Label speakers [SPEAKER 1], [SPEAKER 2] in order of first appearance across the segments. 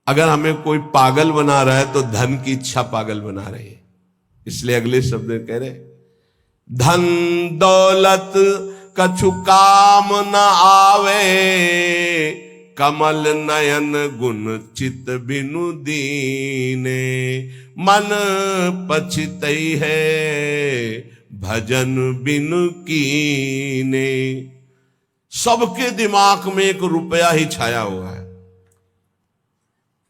[SPEAKER 1] अगर हमें कोई पागल बना रहा है तो धन की इच्छा पागल बना रही है। इसलिए अगले शब्द में कह रहे, धन दौलत कछु काम न आवे, कमल नयन गुण चित बिनु दीने, मन पछितई है भजन बिनु कीने। सबके दिमाग में एक रुपया ही छाया हुआ है।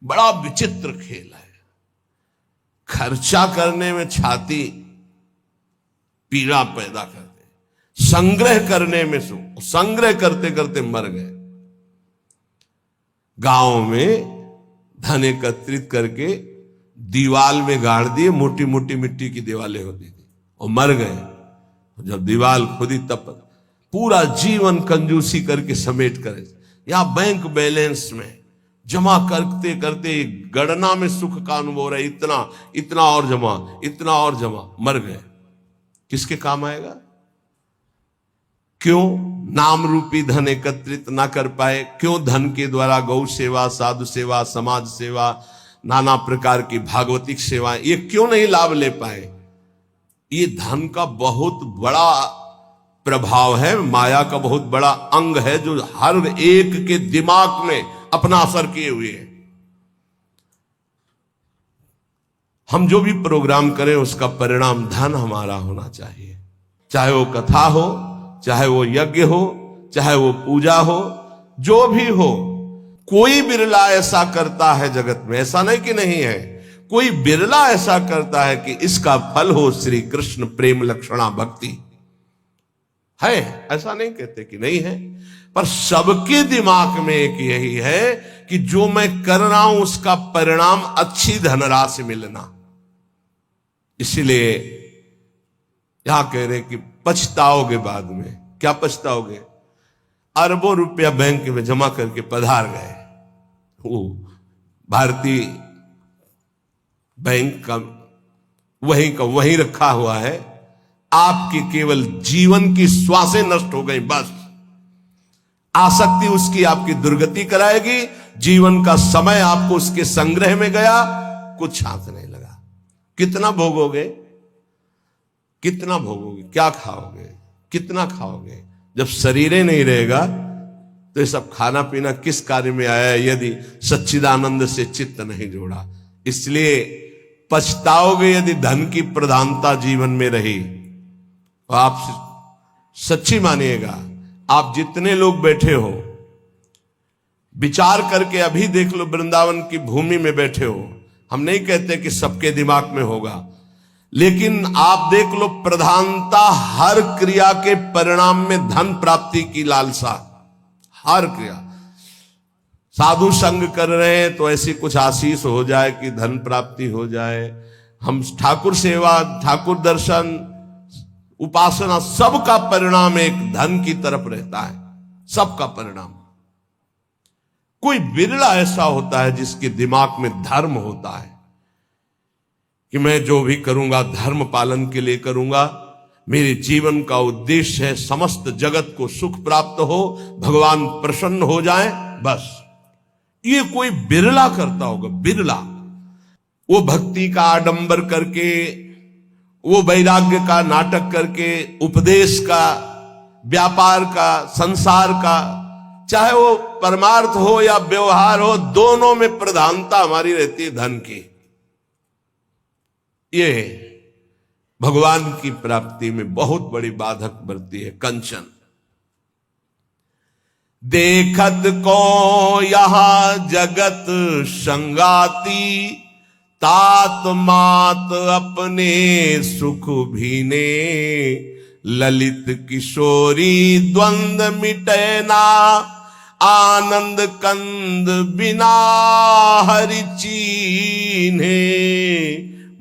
[SPEAKER 1] बड़ा विचित्र खेल है। खर्चा करने में छाती पीड़ा पैदा कर दे, संग्रह करने में संग्रह करते करते मर गए। गांव में धन एकत्रित करके दीवाल में गाड़ दिए, मोटी मोटी मिट्टी की दीवालें होती थी, और मर गए। जब दीवाल खुदी तब पूरा जीवन कंजूसी करके समेट कर, या बैंक बैलेंस में जमा करते करते गणना में सुख का अनुभव हो रहा है, इतना इतना और जमा, इतना और जमा, मर गए। किसके काम आएगा? क्यों नाम रूपी धन एकत्रित ना कर पाए? क्यों धन के द्वारा गौ सेवा, साधु सेवा, समाज सेवा, नाना प्रकार की भागवतिक सेवाएं, ये क्यों नहीं लाभ ले पाए? ये धन का बहुत बड़ा प्रभाव है, माया का बहुत बड़ा अंग है, जो हर एक के दिमाग में अपना असर किए हुए है। हम जो भी प्रोग्राम करें उसका परिणाम धन हमारा होना चाहिए। चाहे वो कथा हो, चाहे वो यज्ञ हो, चाहे वो पूजा हो, जो भी हो। कोई बिरला ऐसा करता है जगत में, ऐसा नहीं कि नहीं है, कोई बिरला ऐसा करता है कि इसका फल हो श्री कृष्ण प्रेम लक्षणा भक्ति। है, ऐसा नहीं कहते कि नहीं है, पर सबके दिमाग में एक यही है कि जो मैं कर रहा हूं उसका परिणाम अच्छी धनराशि मिलना। इसलिए यहां कह रहे कि पछताओगे बाद में। क्या पछताओगे? अरबों रुपया बैंक में जमा करके पधार गए, वो भारतीय बैंक का वहीं रखा हुआ है, आपकी केवल जीवन की श्वासें नष्ट हो गई, बस। आसक्ति उसकी आपकी दुर्गति कराएगी, जीवन का समय आपको उसके संग्रह में गया, कुछ हाथ नहीं लगा। कितना भोगोगे? कितना भोगोगे? क्या खाओगे? कितना खाओगे? जब शरीर ही नहीं रहेगा तो ये सब खाना पीना किस कार्य में आया है, यदि सच्चिदानंद से चित्त नहीं जोड़ा। इसलिए पछताओगे यदि धन की प्रधानता जीवन में रही। आप सच्ची मानिएगा, आप जितने लोग बैठे हो, विचार करके अभी देख लो, वृंदावन की भूमि में बैठे हो। हम नहीं कहते कि सबके दिमाग में होगा, लेकिन आप देख लो, प्रधानता हर क्रिया के परिणाम में धन प्राप्ति की लालसा। हर क्रिया, साधु संग कर रहे हैं तो ऐसी कुछ आशीष हो जाए कि धन प्राप्ति हो जाए। हम ठाकुर सेवा, ठाकुर दर्शन, उपासना, सबका परिणाम एक धन की तरफ रहता है, सबका परिणाम। कोई बिरला ऐसा होता है जिसके दिमाग में धर्म होता है कि मैं जो भी करूंगा धर्म पालन के लिए करूंगा, मेरे जीवन का उद्देश्य है समस्त जगत को सुख प्राप्त हो, भगवान प्रसन्न हो जाए, बस। ये कोई बिरला करता होगा, बिरला। वो भक्ति का आडंबर करके, वो वैराग्य का नाटक करके, उपदेश का, व्यापार का, संसार का, चाहे वो परमार्थ हो या व्यवहार हो, दोनों में प्रधानता हमारी रहती है धन की। ये भगवान की प्राप्ति में बहुत बड़ी बाधक बनती है कंचन। देखत को यहां जगत संगाती, तात मात अपने सुख भीने, ललित किशोरी द्वंद मिटे ना, आनंद कंद बिना हरि चीन्हे,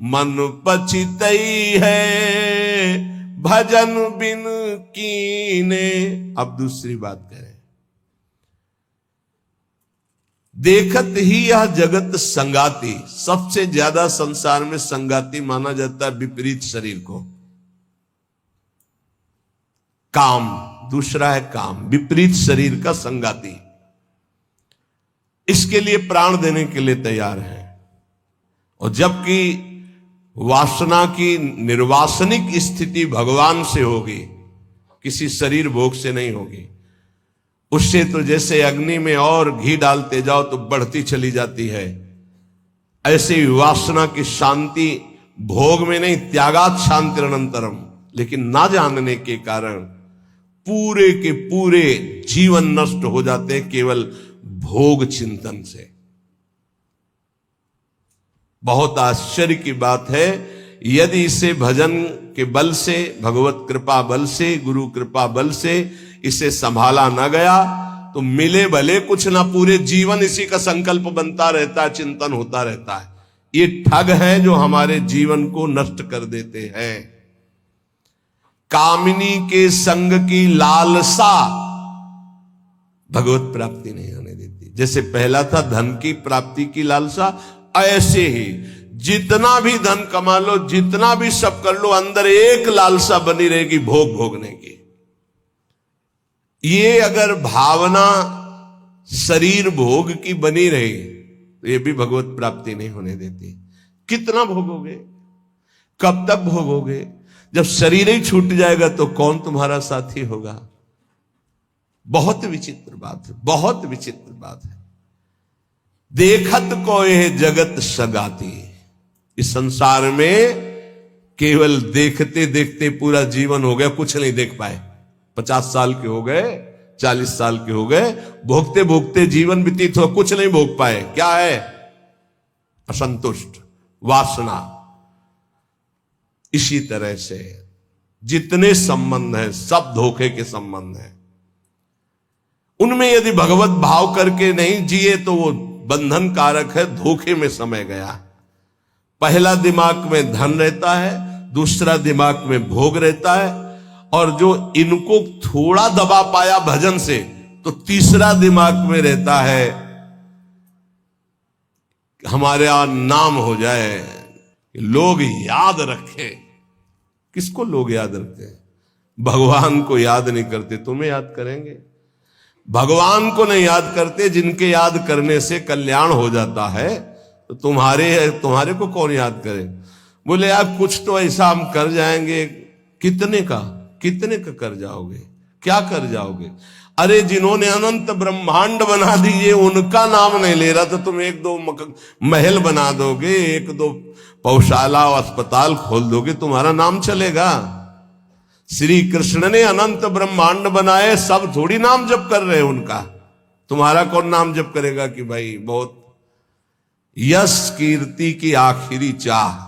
[SPEAKER 1] मन पछितई है भजन बिन कीने। अब दूसरी बात करें, देखत ही यह जगत संगाती। सबसे ज्यादा संसार में संगाती माना जाता है विपरीत शरीर को। काम, दूसरा है काम, विपरीत शरीर का संगाती। इसके लिए प्राण देने के लिए तैयार हैं। और जबकि वासना की निर्वासनिक स्थिति भगवान से होगी, किसी शरीर भोग से नहीं होगी। उससे तो जैसे अग्नि में और घी डालते जाओ तो बढ़ती चली जाती है, ऐसे ही वासना की शांति भोग में नहीं, त्यागात शांति अनंतरम। लेकिन ना जानने के कारण पूरे के पूरे जीवन नष्ट हो जाते हैं केवल भोग चिंतन से। बहुत आश्चर्य की बात है, यदि इसे भजन के बल से, भगवत कृपा बल से, गुरु कृपा बल से इसे संभाला न गया तो मिले भले कुछ ना, पूरे जीवन इसी का संकल्प बनता रहता है, चिंतन होता रहता है। ये ठग है जो हमारे जीवन को नष्ट कर देते हैं। कामिनी के संग की लालसा भगवत प्राप्ति नहीं होने देती। जैसे पहला था धन की प्राप्ति की लालसा, ऐसे ही जितना भी धन कमा लो, जितना भी सब कर लो, अंदर एक लालसा बनी रहेगी भोग भोगने की। ये अगर भावना शरीर भोग की बनी रही तो ये भी भगवत प्राप्ति नहीं होने देती। कितना भोगोगे, कब तक भोगोगे? जब शरीर ही छूट जाएगा तो कौन तुम्हारा साथी होगा? बहुत विचित्र बात है, बहुत विचित्र बात है। देखत को यह जगत सगाती। इस संसार में केवल देखते देखते पूरा जीवन हो गया, कुछ नहीं देख पाए। 50 साल के हो गए, 40 साल के हो गए, भोगते भोगते जीवन व्यतीत हो, कुछ नहीं भोग पाए। क्या है? असंतुष्ट, वासना। इसी तरह से जितने संबंध हैं सब धोखे के संबंध हैं। उनमें यदि भगवत भाव करके नहीं जिए तो वो बंधन कारक है, धोखे में समय गया। पहला दिमाग में धन रहता है, दूसरा दिमाग में भोग रहता है, और जो इनको थोड़ा दबा पाया भजन से तो तीसरा दिमाग में रहता है हमारे यहां नाम हो जाए, लोग याद रखें। किसको लोग याद रखते हैं? भगवान को याद नहीं करते, तुम्हें याद करेंगे। भगवान को नहीं याद करते, जिनके याद करने से कल्याण हो जाता है, तो तुम्हारे को कौन याद करे? बोले यार कुछ तो ऐसा हम कर जाएंगे। कितने का कर जाओगे? क्या कर जाओगे? अरे जिन्होंने अनंत ब्रह्मांड बना दिए उनका नाम नहीं ले रहा तो तुम 1-2 महल बना दोगे, 1-2 पौशाला और अस्पताल खोल दोगे, तुम्हारा नाम चलेगा? श्री कृष्ण ने अनंत ब्रह्मांड बनाए, सब थोड़ी नाम जप कर रहे हैं उनका। तुम्हारा कौन नाम जप करेगा कि भाई बहुत यश कीर्ति की आखिरी चाह।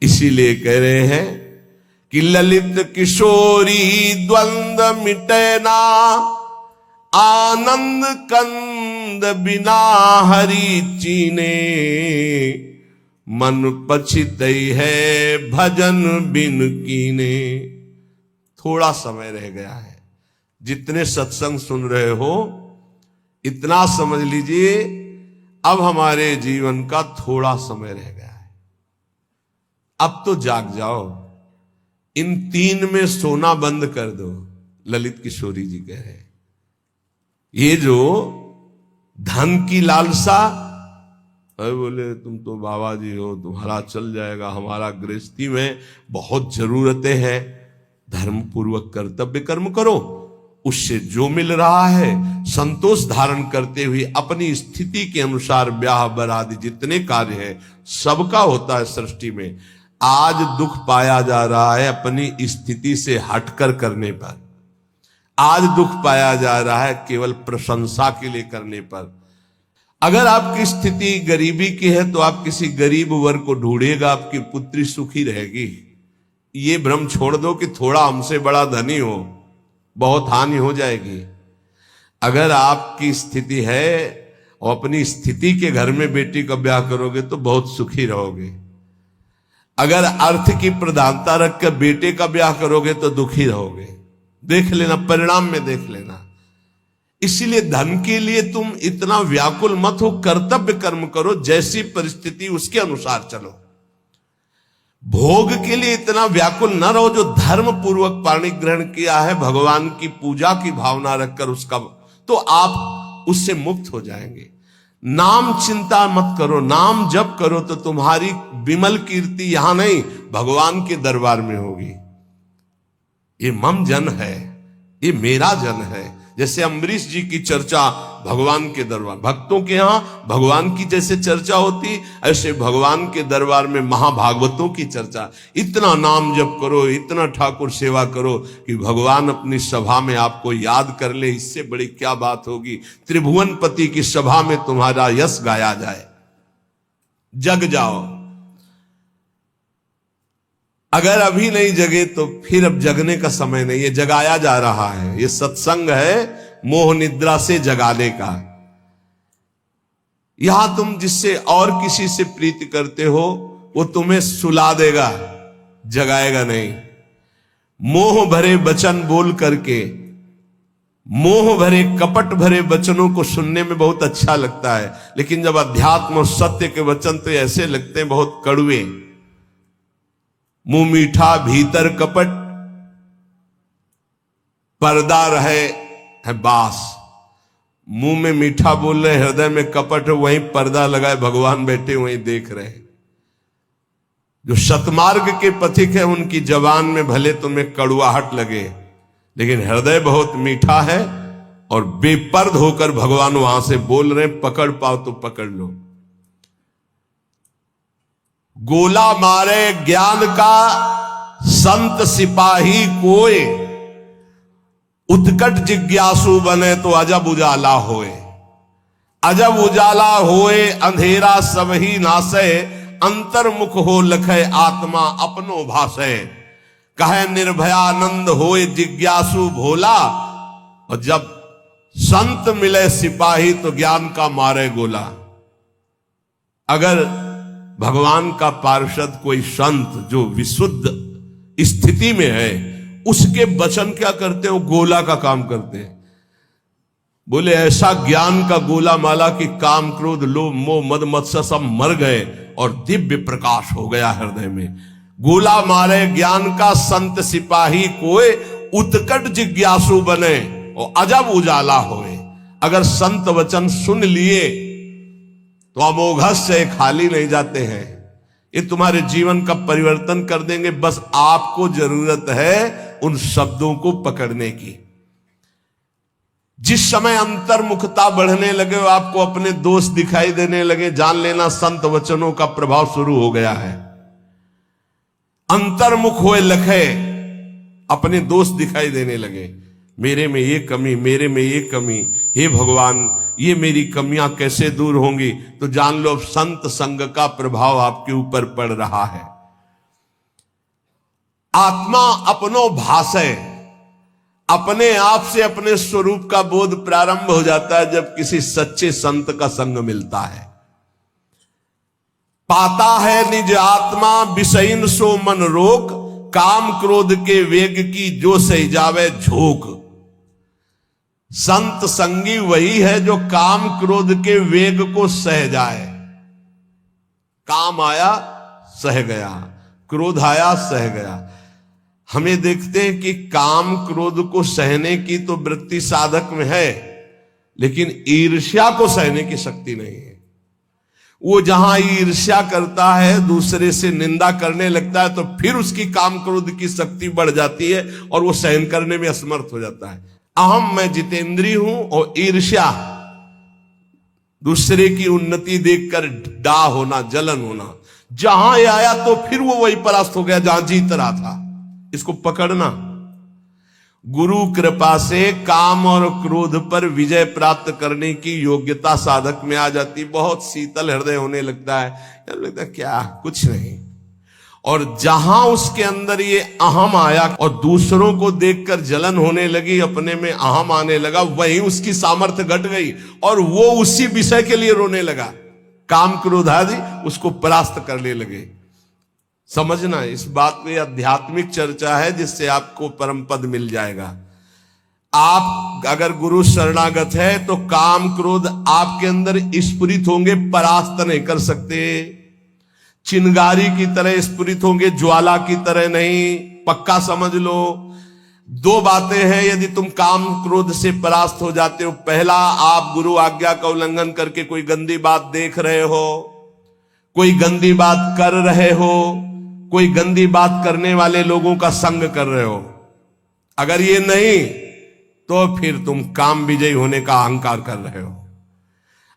[SPEAKER 1] इसीलिए कह रहे हैं कि ललित किशोरी द्वंद्व मिटे ना, आनंद कंद बिना हरि चीने, मन पछितई है भजन बिन कीने। थोड़ा समय रह गया है। जितने सत्संग सुन रहे हो इतना समझ लीजिए, अब हमारे जीवन का थोड़ा समय रह गया है। अब तो जाग जाओ, इन 3 में सोना बंद कर दो। ललित किशोरी जी कह रहे हैं ये जो धन की लालसा, अरे बोले तुम तो बाबा जी हो, तुम्हारा चल जाएगा, हमारा गृहस्थी में बहुत जरूरतें हैं, धर्म पूर्वक कर्तव्य कर्म करो, उससे जो मिल रहा है संतोष धारण करते हुए अपनी स्थिति के अनुसार ब्याह बरादी जितने कार्य हैं सबका होता है सृष्टि में। आज दुख पाया जा रहा है अपनी स्थिति से हटकर करने पर। आज दुख पाया जा रहा है केवल प्रशंसा के लिए करने पर। अगर आपकी स्थिति गरीबी की है तो आप किसी गरीब वर्ग को ढूंढिएगा, आपकी पुत्री सुखी रहेगी। ये भ्रम छोड़ दो कि थोड़ा हमसे बड़ा धनी हो, बहुत हानि हो जाएगी। अगर आपकी स्थिति है और अपनी स्थिति के घर में बेटी का ब्याह करोगे तो बहुत सुखी रहोगे। अगर अर्थ की प्रधानता रखकर बेटे का ब्याह करोगे तो दुखी रहोगे। देख लेना, परिणाम में देख लेना। इसीलिए धन के लिए तुम इतना व्याकुल मत हो, कर्तव्य कर्म करो, जैसी परिस्थिति उसके अनुसार चलो। भोग के लिए इतना व्याकुल न रहो। जो धर्म पूर्वक पाणी ग्रहण किया है, भगवान की पूजा की भावना रखकर उसका, तो आप उससे मुक्त हो जाएंगे। नाम चिंता मत करो, नाम जप करो तो तुम्हारी विमल कीर्ति यहां नहीं भगवान के दरबार में होगी। ये मम जन है, ये मेरा जन है। जैसे अम्बरीश जी की चर्चा भगवान के दरबार, भक्तों के यहां भगवान की जैसे चर्चा होती, ऐसे भगवान के दरबार में महाभागवतों की चर्चा। इतना नाम जप करो, इतना ठाकुर सेवा करो कि भगवान अपनी सभा में आपको याद कर ले। इससे बड़ी क्या बात होगी। त्रिभुवनपति की सभा में तुम्हारा यश गाया जाए। जग जाओ, अगर अभी नहीं जगे तो फिर अब जगने का समय नहीं है, जगाया जा रहा है। ये सत्संग है मोह निद्रा से जगाने का। यहां तुम जिससे और किसी से प्रीति करते हो वो तुम्हें सुला देगा, जगाएगा नहीं। मोह भरे वचन बोल करके, मोह भरे कपट भरे वचनों को सुनने में बहुत अच्छा लगता है, लेकिन जब अध्यात्म और सत्य के वचन तो ऐसे लगते हैं बहुत कड़वे। मुंह मीठा भीतर कपट, पर्दा रहे है बास। मुंह में मीठा बोल रहे, हृदय में कपट है, वहीं पर्दा लगाए भगवान बैठे वहीं देख रहे। जो सतमार्ग के पथिक है उनकी जबान में भले तुम्हें कड़वाहट लगे, लेकिन हृदय बहुत मीठा है और बेपर्द होकर भगवान वहां से बोल रहे। पकड़ पाओ तो पकड़ लो। गोला मारे ज्ञान का संत सिपाही कोय, उत्कट जिज्ञासु बने तो अजब उजाला होए। अजब उजाला होए अंधेरा सब ही नासे, अंतर्मुख हो लखे आत्मा अपनो भाषे। कहे निर्भयानंद होए जिज्ञासु भोला, और जब संत मिले सिपाही तो ज्ञान का मारे गोला। अगर भगवान का पार्षद कोई संत जो विशुद्ध स्थिति में है, उसके वचन क्या करते हो, गोला का काम करते हैं। बोले ऐसा ज्ञान का गोला माला कि काम क्रोध लोभ मोह मद मत्सर सब मर गए और दिव्य प्रकाश हो गया हृदय में। गोला मारे ज्ञान का संत सिपाही कोई, उत्कट जिज्ञासु बने और अजब उजाला होए। अगर संत वचन सुन लिए तो अमोघस से खाली नहीं जाते हैं, ये तुम्हारे जीवन का परिवर्तन कर देंगे। बस आपको जरूरत है उन शब्दों को पकड़ने की। जिस समय अंतर्मुखता बढ़ने लगे, आपको अपने दोष दिखाई देने लगे, जान लेना संत वचनों का प्रभाव शुरू हो गया है। अंतर्मुख हुए लखे, अपने दोष दिखाई देने लगे। मेरे में ये कमी, मेरे में ये कमी, हे भगवान ये मेरी कमियां कैसे दूर होंगी। तो जान लो संत संग का प्रभाव आपके ऊपर पड़ रहा है। आत्मा अपनो भाषे, अपने आप से अपने स्वरूप का बोध प्रारंभ हो जाता है जब किसी सच्चे संत का संग मिलता है। पाता है निज आत्मा विषयीन सो मन रोक, काम क्रोध के वेग की जो सही जावे झोंक। संत संगी वही है जो काम क्रोध के वेग को सह जाए। काम आया सह गया, क्रोध आया सह गया। हमें देखते हैं कि काम क्रोध को सहने की तो वृत्ति साधक में है, लेकिन ईर्ष्या को सहने की शक्ति नहीं है। वो जहां ईर्ष्या करता है, दूसरे से निंदा करने लगता है, तो फिर उसकी काम क्रोध की शक्ति बढ़ जाती है और वो सहन करने में असमर्थ हो जाता है। अहम मैं जितेंद्रिय हूं और ईर्ष्या दूसरे की उन्नति देखकर डा होना, जलन होना, जहां आया तो फिर वो वही परास्त हो गया जहां जीत रहा था। इसको पकड़ना। गुरु कृपा से काम और क्रोध पर विजय प्राप्त करने की योग्यता साधक में आ जाती। बहुत शीतल हृदय होने लगता है, लगता है क्या कुछ नहीं। और जहां उसके अंदर ये अहम आया और दूसरों को देखकर जलन होने लगी, अपने में अहम आने लगा, वहीं उसकी सामर्थ्य घट गई और वो उसी विषय के लिए रोने लगा। काम क्रोध आदि उसको परास्त करने लगे। समझना, इस बात में आध्यात्मिक चर्चा है जिससे आपको परम पद मिल जाएगा। आप अगर गुरु शरणागत है तो काम क्रोध आपके अंदर स्फुरित होंगे, परास्त नहीं कर सकते। चिंगारी की तरह स्फुरित होंगे, ज्वाला की तरह नहीं, पक्का समझ लो। दो बातें हैं यदि तुम काम क्रोध से परास्त हो जाते हो। पहला, आप गुरु आज्ञा का उल्लंघन करके कोई गंदी बात देख रहे हो, कोई गंदी बात कर रहे हो, कोई गंदी बात करने वाले लोगों का संग कर रहे हो। अगर ये नहीं तो फिर तुम काम विजयी होने का अहंकार कर रहे हो।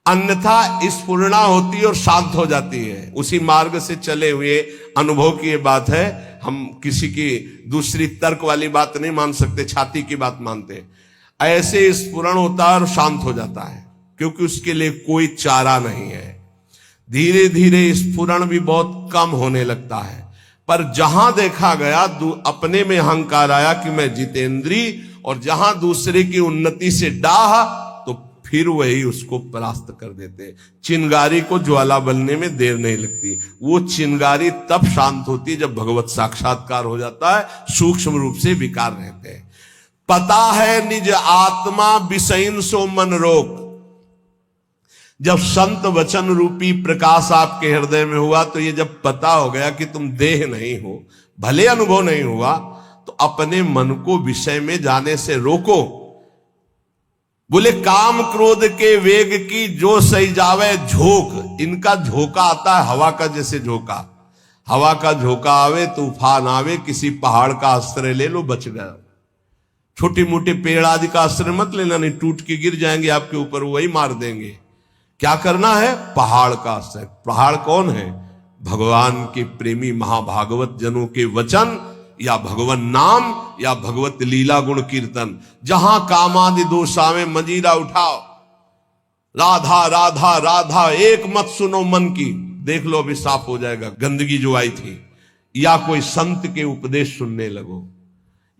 [SPEAKER 1] अन्यथा स्फुरणा होती है और शांत हो जाती है। उसी मार्ग से चले हुए अनुभव की ये बात है। हम किसी की दूसरी तर्क वाली बात नहीं मान सकते, छाती की बात मानते। ऐसे स्फुरण होता है और शांत हो जाता है, क्योंकि उसके लिए कोई चारा नहीं है। धीरे धीरे स्फुरण भी बहुत कम होने लगता है। पर जहां देखा गया अपने में अहंकार आया कि मैं जितेंद्री, और जहां दूसरे की उन्नति से डाह, तो फिर वही उसको परास्त कर देते। चिंगारी को ज्वाला बनने में देर नहीं लगती। वो चिंगारी तब शांत होती है जब भगवत साक्षात्कार हो जाता है, सूक्ष्म रूप से विकार रहते हैं। पता है निज आत्मा विषयन सो मन रोक। जब संत वचन रूपी प्रकाश आपके हृदय में हुआ, तो ये जब पता हो गया कि तुम देह नहीं हो, भले अनुभव नहीं हुआ, तो अपने मन को विषय में जाने से रोको। बोले काम क्रोध के वेग की जो सही जावे झोंक। इनका झोंका आता है हवा का, जैसे झोंका, हवा का झोंका आवे, तूफान आवे, किसी पहाड़ का आश्रय ले लो, बच गया। छोटी मोटे पेड़ आदि का आश्रय मत लेना, नहीं टूट के गिर जाएंगे आपके ऊपर, वही मार देंगे। क्या करना है? पहाड़ का आश्रय। पहाड़ कौन है? भगवान के प्रेमी महाभागवत जनों के वचन, या भगवान नाम, या भगवत लीला गुण कीर्तन। जहां कामादि दोष आवे मंजीरा उठाओ, राधा राधा राधा एक मत सुनो मन की। देख लो अभी साफ हो जाएगा गंदगी जो आई थी। या कोई संत के उपदेश सुनने लगो,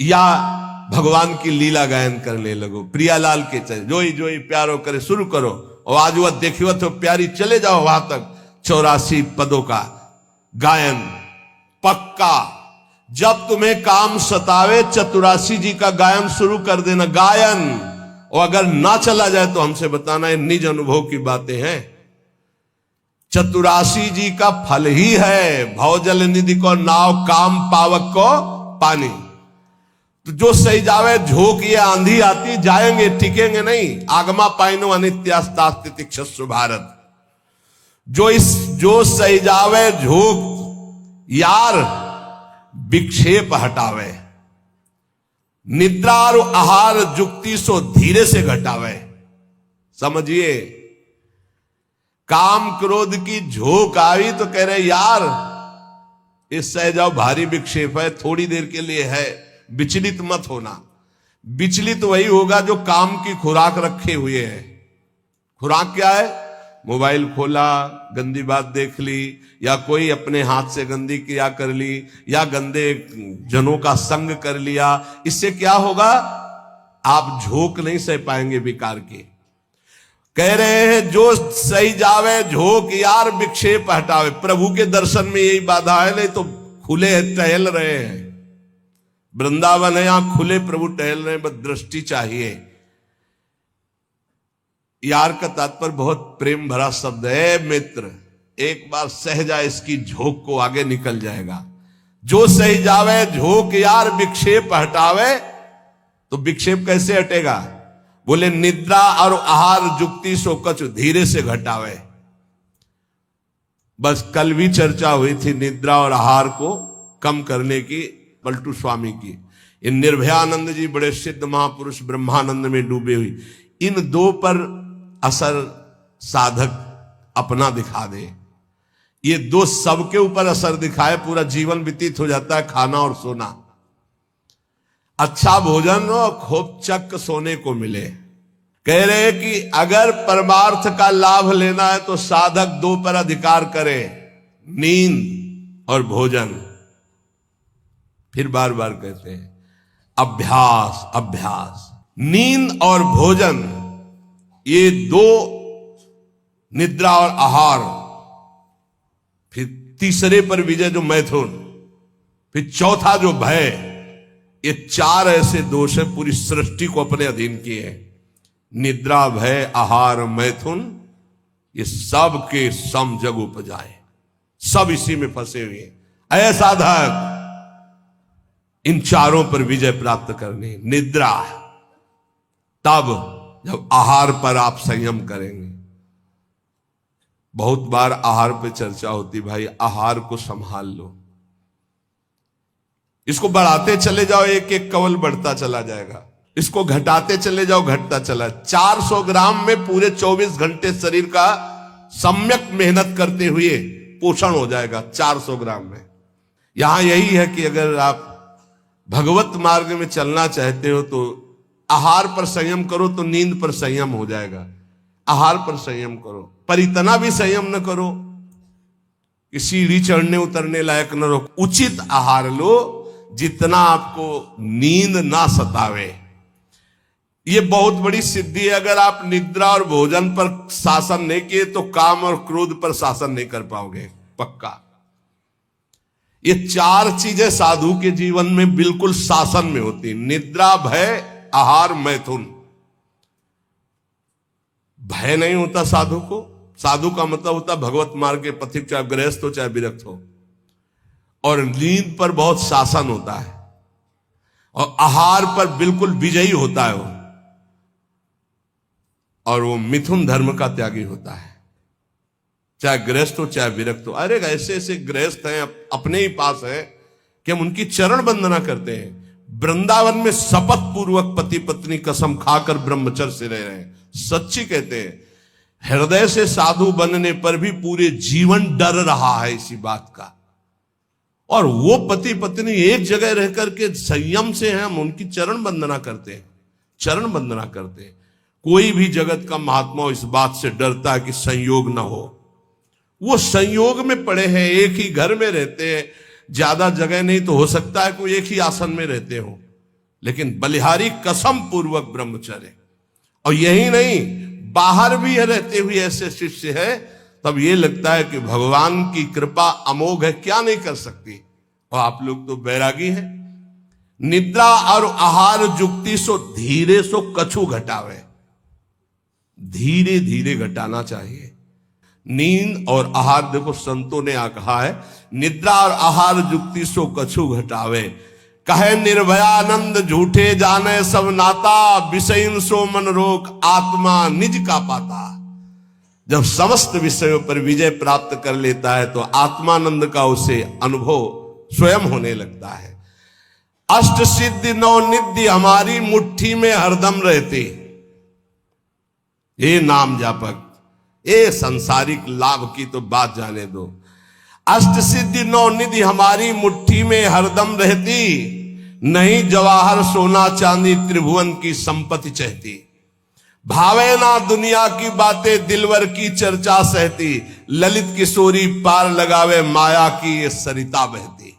[SPEAKER 1] या भगवान की लीला गायन करने लगो। प्रियालाल के चले जोई जोई प्यारो करे शुरू करो, और आज वह देखियो तो प्यारी, चले जाओ वहां तक। 84 पदों का गायन पक्का। जब तुम्हें काम सतावे, चतुरासी जी का गायन शुरू कर देना, गायन। और अगर ना चला जाए तो हमसे बताना, ये निज अनुभव की बातें हैं। चतुरासी जी का फल ही है भवजल निधि को नाव, काम पावक को पानी। तो जो सही जावे झोंक, ये आंधी आती, जाएंगे टिकेंगे नहीं। आगमा पाइनो अनित्यास्तास्ति क्षस्व भारत। जो सही जावे झोंक यार विक्षेप हटावे। निद्रा और आहार जुक्ति सो धीरे से घटावे। समझिए, काम क्रोध की झोंक आई तो कह रहे यार इस सह जाओ, भारी विक्षेप है, थोड़ी देर के लिए है, विचलित मत होना। विचलित वही होगा जो काम की खुराक रखे हुए है। खुराक क्या है? मोबाइल खोला, गंदी बात देख ली, या कोई अपने हाथ से गंदी क्रिया कर ली, या गंदे जनों का संग कर लिया। इससे क्या होगा? आप झोंक नहीं सह पाएंगे विकार की। कह रहे हैं जो सही जावे झोंक यार विक्षेप हटावे। प्रभु के दर्शन में यही बाधा है, नहीं तो खुले टहल रहे हैं। वृंदावन है, यहां खुले प्रभु टहल रहे हैं, बस दृष्टि चाहिए। यार का तात्पर्य बहुत प्रेम भरा शब्द है। मित्र एक बार सह जाए इसकी झोंक को, आगे निकल जाएगा। जो सही जावे झोंक यार विक्षेप हटावे। तो विक्षेप कैसे हटेगा? बोले निद्रा और आहार जुक्ति सो कछु धीरे से घटावे। बस कल भी चर्चा हुई थी निद्रा और आहार को कम करने की, पलटू स्वामी की। इन निर्भयानंद जी बड़े सिद्ध महापुरुष ब्रह्मानंद में डूबे हुई। इन दो पर असर साधक अपना दिखा दे। ये दो सबके ऊपर असर दिखाए, पूरा जीवन व्यतीत हो जाता है खाना और सोना। अच्छा भोजन और खूब चक सोने को मिले। कह रहे कि अगर परमार्थ का लाभ लेना है तो साधक दो पर अधिकार करे, नींद और भोजन। फिर बार बार कहते हैं अभ्यास अभ्यास। नींद और भोजन, ये दो, निद्रा और आहार। फिर तीसरे पर विजय जो मैथुन, फिर चौथा जो भय। ये चार ऐसे दोष है पूरी सृष्टि को अपने अधीन किए हैं। निद्रा, भय, आहार, मैथुन, ये सब के सम जग उपजाए, सब इसी में फंसे हुए। ऐसा साधक इन चारों पर विजय प्राप्त करनी। निद्रा तब जब आहार पर आप संयम करेंगे। बहुत बार आहार पे चर्चा होती, भाई आहार को संभाल लो, इसको बढ़ाते चले जाओ, एक एक कवल बढ़ता चला जाएगा, इसको घटाते चले जाओ, घटता चला। 400 ग्राम में पूरे 24 घंटे शरीर का सम्यक मेहनत करते हुए पोषण हो जाएगा 400 ग्राम में। यहां यही है कि अगर आप भगवत मार्ग में चलना चाहते हो तो आहार पर संयम करो, तो नींद पर संयम हो जाएगा। आहार पर संयम करो, पर इतना भी संयम न करो कि सीढ़ी चढ़ने उतरने लायक न रहो। उचित आहार लो जितना आपको नींद ना सतावे। ये बहुत बड़ी सिद्धि है। अगर आप निद्रा और भोजन पर शासन नहीं किए तो काम और क्रोध पर शासन नहीं कर पाओगे, पक्का। ये चार चीजें साधु के जीवन में बिल्कुल शासन में होती। निद्रा, भय, आहार, मैथुन। भय नहीं होता साधु को। साधु का मतलब होता भगवत मार्ग के पथिक, चाहे गृहस्थ हो चाहे विरक्त हो। और नींद पर बहुत शासन होता है, और आहार पर बिल्कुल विजयी होता है वो, और वो मिथुन धर्म का त्यागी होता है, चाहे गृहस्थ हो चाहे विरक्त हो। अरे ऐसे ऐसे गृहस्थ हैं अपने ही पास है कि हम उनकी चरण वंदना करते हैं। वृंदावन में शपथ पूर्वक पति पत्नी कसम खाकर ब्रह्मचर्य से रह रहे हैं। सच्ची कहते हैं, हृदय से साधु बनने पर भी पूरे जीवन डर रहा है इसी बात का। और वो पति पत्नी एक जगह रह करके संयम से हैं, हम उनकी चरण वंदना करते हैं, चरण वंदना करते हैं। कोई भी जगत का महात्मा इस बात से डरता है कि संयोग ना हो। वो संयोग में पड़े हैं, एक ही घर में रहते हैं, ज्यादा जगह नहीं तो हो सकता है कोई एक ही आसन में रहते हो, लेकिन बलिहारी कसम पूर्वक ब्रह्मचर्य। और यही नहीं, बाहर भी रहते हुए ऐसे शिष्य है, तब ये लगता है कि भगवान की कृपा अमोघ है, क्या नहीं कर सकती। और आप लोग तो बैरागी हैं। निद्रा और आहार जुक्ति सो धीरे सो कछु घटावे। धीरे धीरे घटाना चाहिए। नींद और आहार, देखो संतों ने कहा है, निद्रा और आहार जुक्ति सो कछु घटावे। कहे निर्भयानंद झूठे जाने सब नाता, विषयन सो मन रोक आत्मा निज का पाता। जब समस्त विषयों पर विजय प्राप्त कर लेता है तो आत्मानंद का उसे अनुभव स्वयं होने लगता है। अष्ट सिद्धि नौ निधि हमारी मुट्ठी में हरदम रहते। ये नाम जापक, ये सांसारिक लाभ की तो बात जाने दो। अष्ट सिद्धि नौ निधि हमारी मुट्ठी में हरदम रहती, नहीं जवाहर सोना चांदी त्रिभुवन की संपत्ति चाहती। भावे ना दुनिया की बातें दिलवर की चर्चा सहती, ललित किशोरी पार लगावे माया की ये सरिता बहती।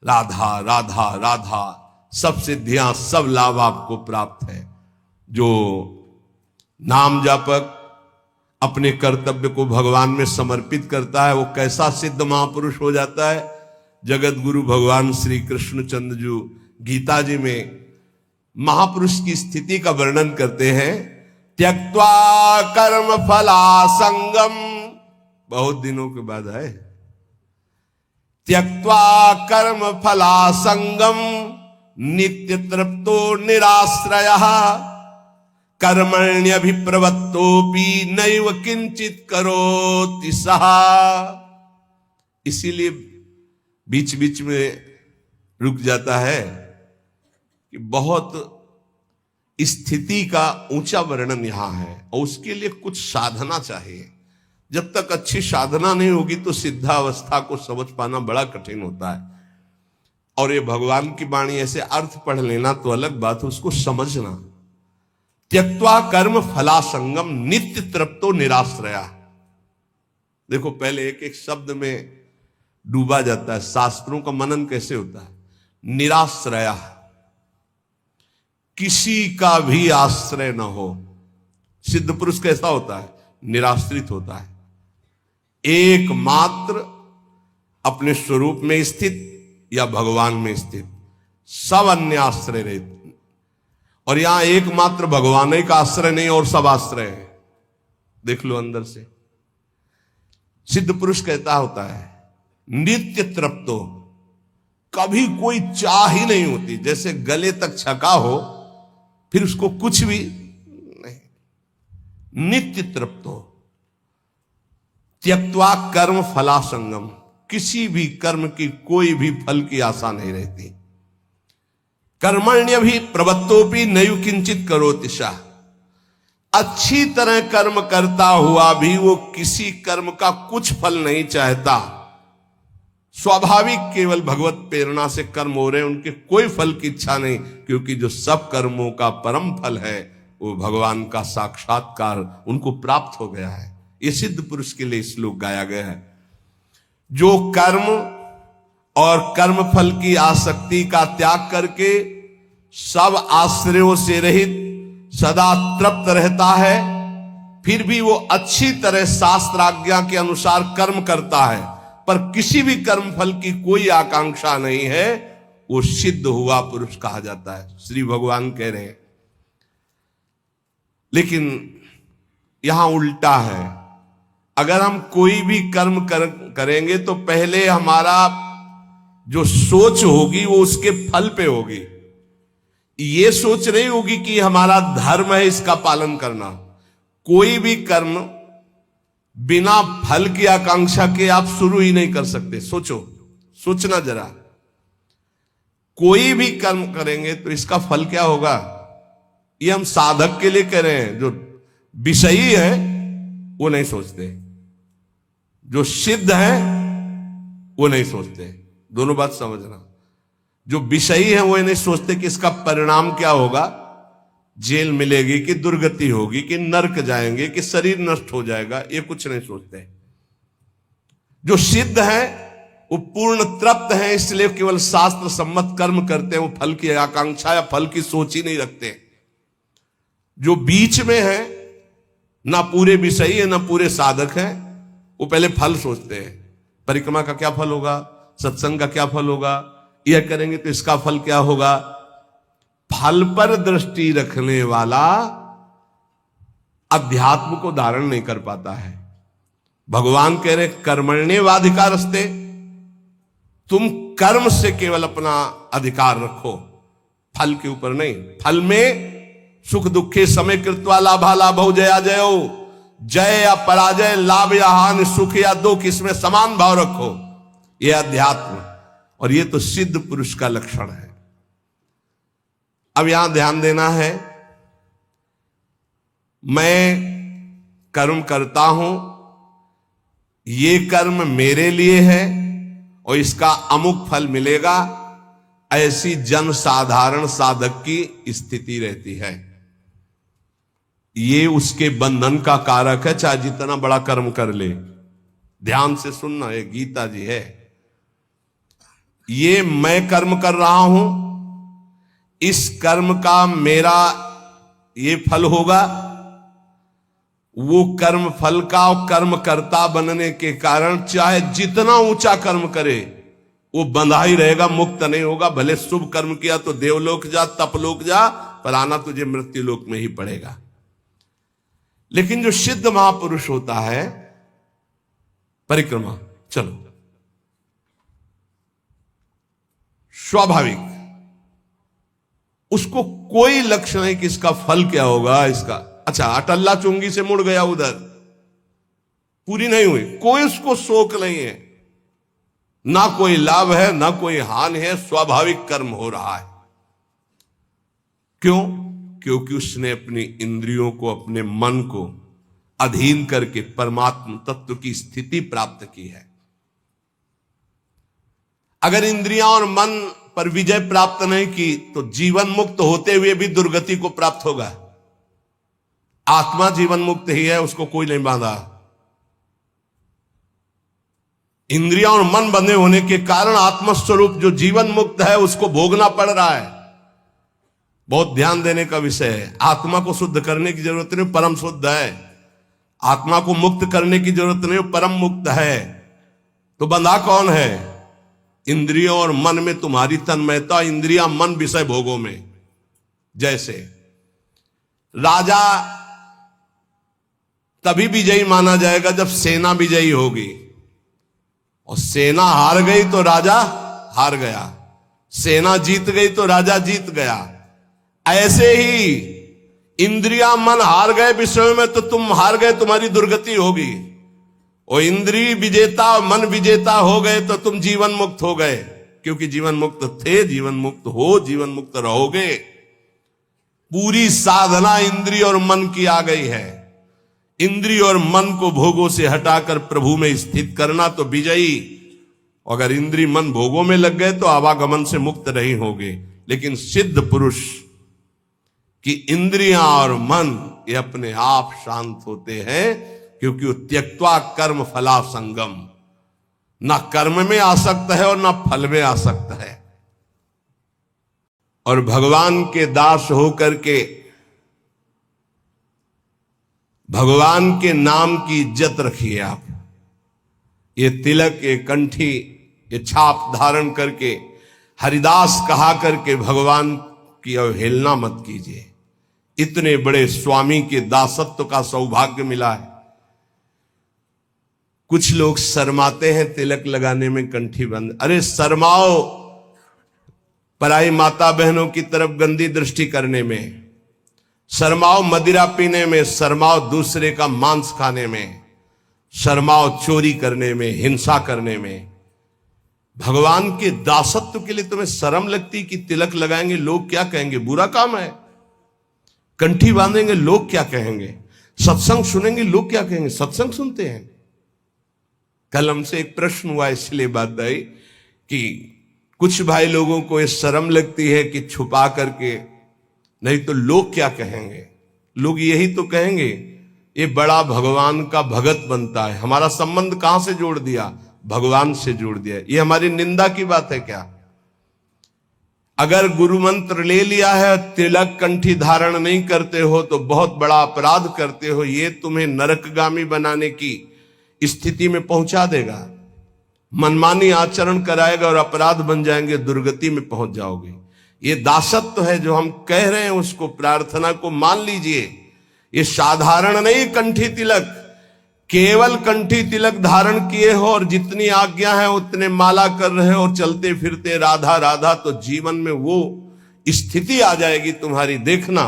[SPEAKER 1] राधा राधा राधा, सब सिद्धियां सब लाभ आपको प्राप्त है। जो नाम जापक अपने कर्तव्य को भगवान में समर्पित करता है वो कैसा सिद्ध महापुरुष हो जाता है। जगत गुरु भगवान श्री कृष्णचंद्र जी गीता जी में महापुरुष की स्थिति का वर्णन करते हैं। त्यक्त्वा कर्म फला संगम, बहुत दिनों के बाद है। त्यक्त्वा कर्म फला संगम, नित्य तृप्तो निराश्रयः, कर्मण्यभिप्रवृत्तोपि नैव किंचित करोति सः। इसीलिए बीच बीच में रुक जाता है कि बहुत स्थिति का ऊंचा वर्णन यहां है, और उसके लिए कुछ साधना चाहिए। जब तक अच्छी साधना नहीं होगी तो सिद्धावस्था को समझ पाना बड़ा कठिन होता है। और ये भगवान की वाणी ऐसे अर्थ पढ़ लेना तो अलग बात है, उसको समझना। त्यक्त्वा कर्म फला संगम, नित्य तृप्तो निराश्रया। देखो पहले एक एक शब्द में डूबा जाता है। शास्त्रों का मनन कैसे होता है? निराश्रया, किसी का भी आश्रय न हो। सिद्ध पुरुष कैसा होता है? निराश्रित होता है, एकमात्र अपने स्वरूप में स्थित या भगवान में स्थित, सब अन्य आश्रय रहते। और यहां एकमात्र भगवान ही का आश्रय नहीं और सब आश्रय है। देख लो अंदर से। सिद्ध पुरुष कहता होता है नित्य तृप्तो, कभी कोई चाह ही नहीं होती, जैसे गले तक छका हो फिर उसको कुछ भी नहीं, नित्य तृप्त हो। त्यक्त्वा कर्म फलासंगम, किसी भी कर्म की कोई भी फल की आशा नहीं रहती। कर्मण्य भी प्रवत्तोपि नयु किंचित करोतिशा, अच्छी तरह कर्म करता हुआ भी वो किसी कर्म का कुछ फल नहीं चाहता। स्वाभाविक केवल भगवत प्रेरणा से कर्म हो रहे हैं, उनके कोई फल की इच्छा नहीं, क्योंकि जो सब कर्मों का परम फल है वो भगवान का साक्षात्कार उनको प्राप्त हो गया है। ये सिद्ध पुरुष के लिए श्लोक गाया गया है। जो कर्म और कर्म फल की आसक्ति का त्याग करके सब आश्रयों से रहित सदा तृप्त रहता है, फिर भी वो अच्छी तरह शास्त्राज्ञा के अनुसार कर्म करता है, पर किसी भी कर्म फल की कोई आकांक्षा नहीं है, वो सिद्ध हुआ पुरुष कहा जाता है, श्री भगवान कह रहे हैं। लेकिन यहां उल्टा है, अगर हम कोई भी कर्म करेंगे तो पहले हमारा जो सोच होगी वो उसके फल पे होगी। ये सोच नहीं होगी कि हमारा धर्म है इसका पालन करना। कोई भी कर्म बिना फल की आकांक्षा के आप शुरू ही नहीं कर सकते। सोचना जरा, कोई भी कर्म करेंगे तो इसका फल क्या होगा, ये हम साधक के लिए कह रहे हैं। जो विषयी है वो नहीं सोचते, जो सिद्ध है वो नहीं सोचते। दोनों बात समझना, जो विषयी है वो नहीं सोचते कि इसका परिणाम क्या होगा, जेल मिलेगी कि दुर्गति होगी कि नरक जाएंगे कि शरीर नष्ट हो जाएगा, ये कुछ नहीं सोचते। जो सिद्ध है वो पूर्ण तृप्त है, इसलिए केवल शास्त्र सम्मत कर्म करते हैं, वो फल की आकांक्षा या फल की सोच ही नहीं रखते। जो बीच में है, ना पूरे विषयी है ना पूरे साधक है, वो पहले फल सोचते हैं। परिक्रमा का क्या फल होगा, सत्संग का क्या फल होगा, यह करेंगे तो इसका फल क्या होगा। फल पर दृष्टि रखने वाला अध्यात्म को धारण नहीं कर पाता है। भगवान कह रहे कर्मण्येवाधिकारस्ते, तुम कर्म से केवल अपना अधिकार रखो, फल के ऊपर नहीं। फल में सुख दुखे समय कृत्वा लाभा लाभो जया जयो, जय या पराजय, लाभ या हानि, सुख या दुख, इसमें समान भाव रखो। यह अध्यात्म, और यह तो सिद्ध पुरुष का लक्षण है। अब यहां ध्यान देना है, मैं कर्म करता हूं, ये कर्म मेरे लिए है और इसका अमुक फल मिलेगा, ऐसी जन साधारण साधक की स्थिति रहती है। ये उसके बंधन का कारक है, चाहे जितना बड़ा कर्म कर ले। ध्यान से सुनना, ये गीता जी है। ये मैं कर्म कर रहा हूं, इस कर्म का मेरा ये फल होगा, वो कर्म फल का और कर्म कर्ता बनने के कारण चाहे जितना ऊंचा कर्म करे वो बंधा ही रहेगा, मुक्त नहीं होगा। भले शुभ कर्म किया तो देवलोक जा, तपलोक जा, पर आना तुझे मृत्यु लोक में ही पड़ेगा। लेकिन जो सिद्ध महापुरुष होता है, परिक्रमा चलो, स्वाभाविक उसको कोई लक्ष्य नहीं कि इसका फल क्या होगा। इसका अच्छा अटल्ला चुंगी से मुड़ गया, उधर पूरी नहीं हुई, कोई उसको शोक नहीं है, ना कोई लाभ है ना कोई हानि है, स्वाभाविक कर्म हो रहा है। क्यों? क्योंकि उसने अपनी इंद्रियों को, अपने मन को अधीन करके परमात्म तत्व की स्थिति प्राप्त की है। अगर इंद्रियां और मन पर विजय प्राप्त नहीं की तो जीवन मुक्त होते हुए भी दुर्गति को प्राप्त होगा। आत्मा जीवन मुक्त ही है, उसको कोई नहीं बांधा। इंद्रियां और मन बंधे होने के कारण आत्मस्वरूप जो जीवन मुक्त है उसको भोगना पड़ रहा है। बहुत ध्यान देने का विषय है। आत्मा को शुद्ध करने की जरूरत नहीं, परम शुद्ध है। आत्मा को मुक्त करने की जरूरत नहीं, परम मुक्त है। तो बंधा कौन है? इंद्रियों और मन में तुम्हारी तन्मयता, इंद्रियां मन विषय भोगों में। जैसे राजा तभी विजयी माना जाएगा जब सेना विजयी होगी, और सेना हार गई तो राजा हार गया। सेना जीत गई तो राजा जीत गया। ऐसे ही इंद्रियां मन हार गए विषयों में तो तुम हार गए, तुम्हारी दुर्गति होगी। और इंद्रिय विजेता मन विजेता हो गए तो तुम जीवन मुक्त हो गए, क्योंकि जीवन मुक्त थे, जीवन मुक्त हो, जीवन मुक्त रहोगे। पूरी साधना इंद्रिय और मन की आ गई है। इंद्रिय और मन को भोगों से हटाकर प्रभु में स्थित करना तो विजयी। अगर इंद्रिय मन भोगों में लग गए तो आवागमन से मुक्त नहीं होगे। लेकिन सिद्ध पुरुष की इंद्रियां और मन ये अपने आप शांत होते हैं, क्योंकि वो त्यक्त्वा कर्म फला संगम, ना कर्म में आसक्त है और ना फल में आसक्त है। और भगवान के दास होकर के भगवान के नाम की इज्जत रखिए आप। ये तिलक, ये कंठी, ये छाप धारण करके हरिदास कहा करके भगवान की अवहेलना मत कीजिए। इतने बड़े स्वामी के दासत्व का सौभाग्य मिला है। कुछ लोग शर्माते हैं तिलक लगाने में, कंठी बंद। अरे शर्माओ पराई माता बहनों की तरफ गंदी दृष्टि करने में, शर्माओ मदिरा पीने में, शर्माओ दूसरे का मांस खाने में, शर्माओ चोरी करने में, हिंसा करने में। भगवान के दासत्व के लिए तुम्हें शर्म लगती कि तिलक लगाएंगे लोग क्या कहेंगे, बुरा काम है। कंठी बांधेंगे लोग क्या कहेंगे, सत्संग सुनेंगे लोग क्या कहेंगे। सत्संग सुनते हैं। कल हमसे एक प्रश्न हुआ, इसलिए बात आई कि कुछ भाई लोगों को ये शर्म लगती है कि छुपा करके, नहीं तो लोग क्या कहेंगे। लोग यही तो कहेंगे ये बड़ा भगवान का भगत बनता है। हमारा संबंध कहां से जोड़ दिया, भगवान से जोड़ दिया। ये हमारी निंदा की बात है क्या? अगर गुरु मंत्र ले लिया है, तिलक कंठी धारण नहीं करते हो तो बहुत बड़ा अपराध करते हो। ये तुम्हें नरकगामी बनाने की स्थिति में पहुंचा देगा, मनमानी आचरण कराएगा और अपराध बन जाएंगे, दुर्गति में पहुंच जाओगे। ये दासत्व है जो हम कह रहे हैं, उसको प्रार्थना को मान लीजिए। ये साधारण नहीं कंठी तिलक, केवल कंठी तिलक धारण किए हो और जितनी आज्ञा है उतने माला कर रहे हो और चलते फिरते राधा राधा, तो जीवन में वो स्थिति आ जाएगी तुम्हारी, देखना,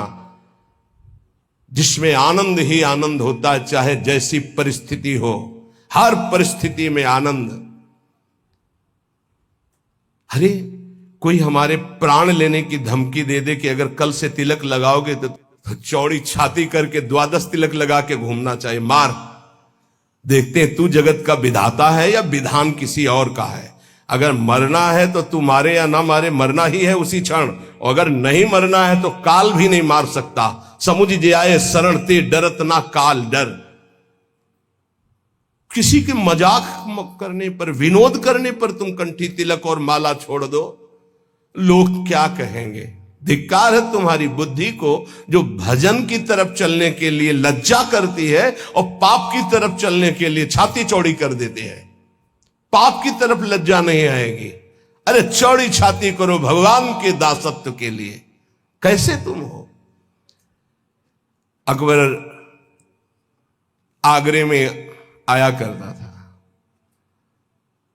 [SPEAKER 1] जिसमें आनंद ही आनंद होता है, चाहे जैसी परिस्थिति हो, हर परिस्थिति में आनंद। अरे कोई हमारे प्राण लेने की धमकी दे दे कि अगर कल से तिलक लगाओगे तो चौड़ी छाती करके 12 तिलक लगा के घूमना चाहिए, मार, देखते हैं तू जगत का विधाता है या विधान किसी और का है। अगर मरना है तो तू मारे या ना मारे, मरना ही है उसी क्षण। और अगर नहीं मरना है तो काल भी नहीं मार सकता। समुझ जे आए शरण ते डरत ना काल डर। किसी के मजाक करने पर, विनोद करने पर तुम कंठी तिलक और माला छोड़ दो, लोग क्या कहेंगे। धिक्कार है तुम्हारी बुद्धि को जो भजन की तरफ चलने के लिए लज्जा करती है और पाप की तरफ चलने के लिए छाती चौड़ी कर देते हैं। पाप की तरफ लज्जा नहीं आएगी। अरे चौड़ी छाती करो भगवान के दासत्व के लिए। कैसे तुम हो? अकबर आगरे में आया करता था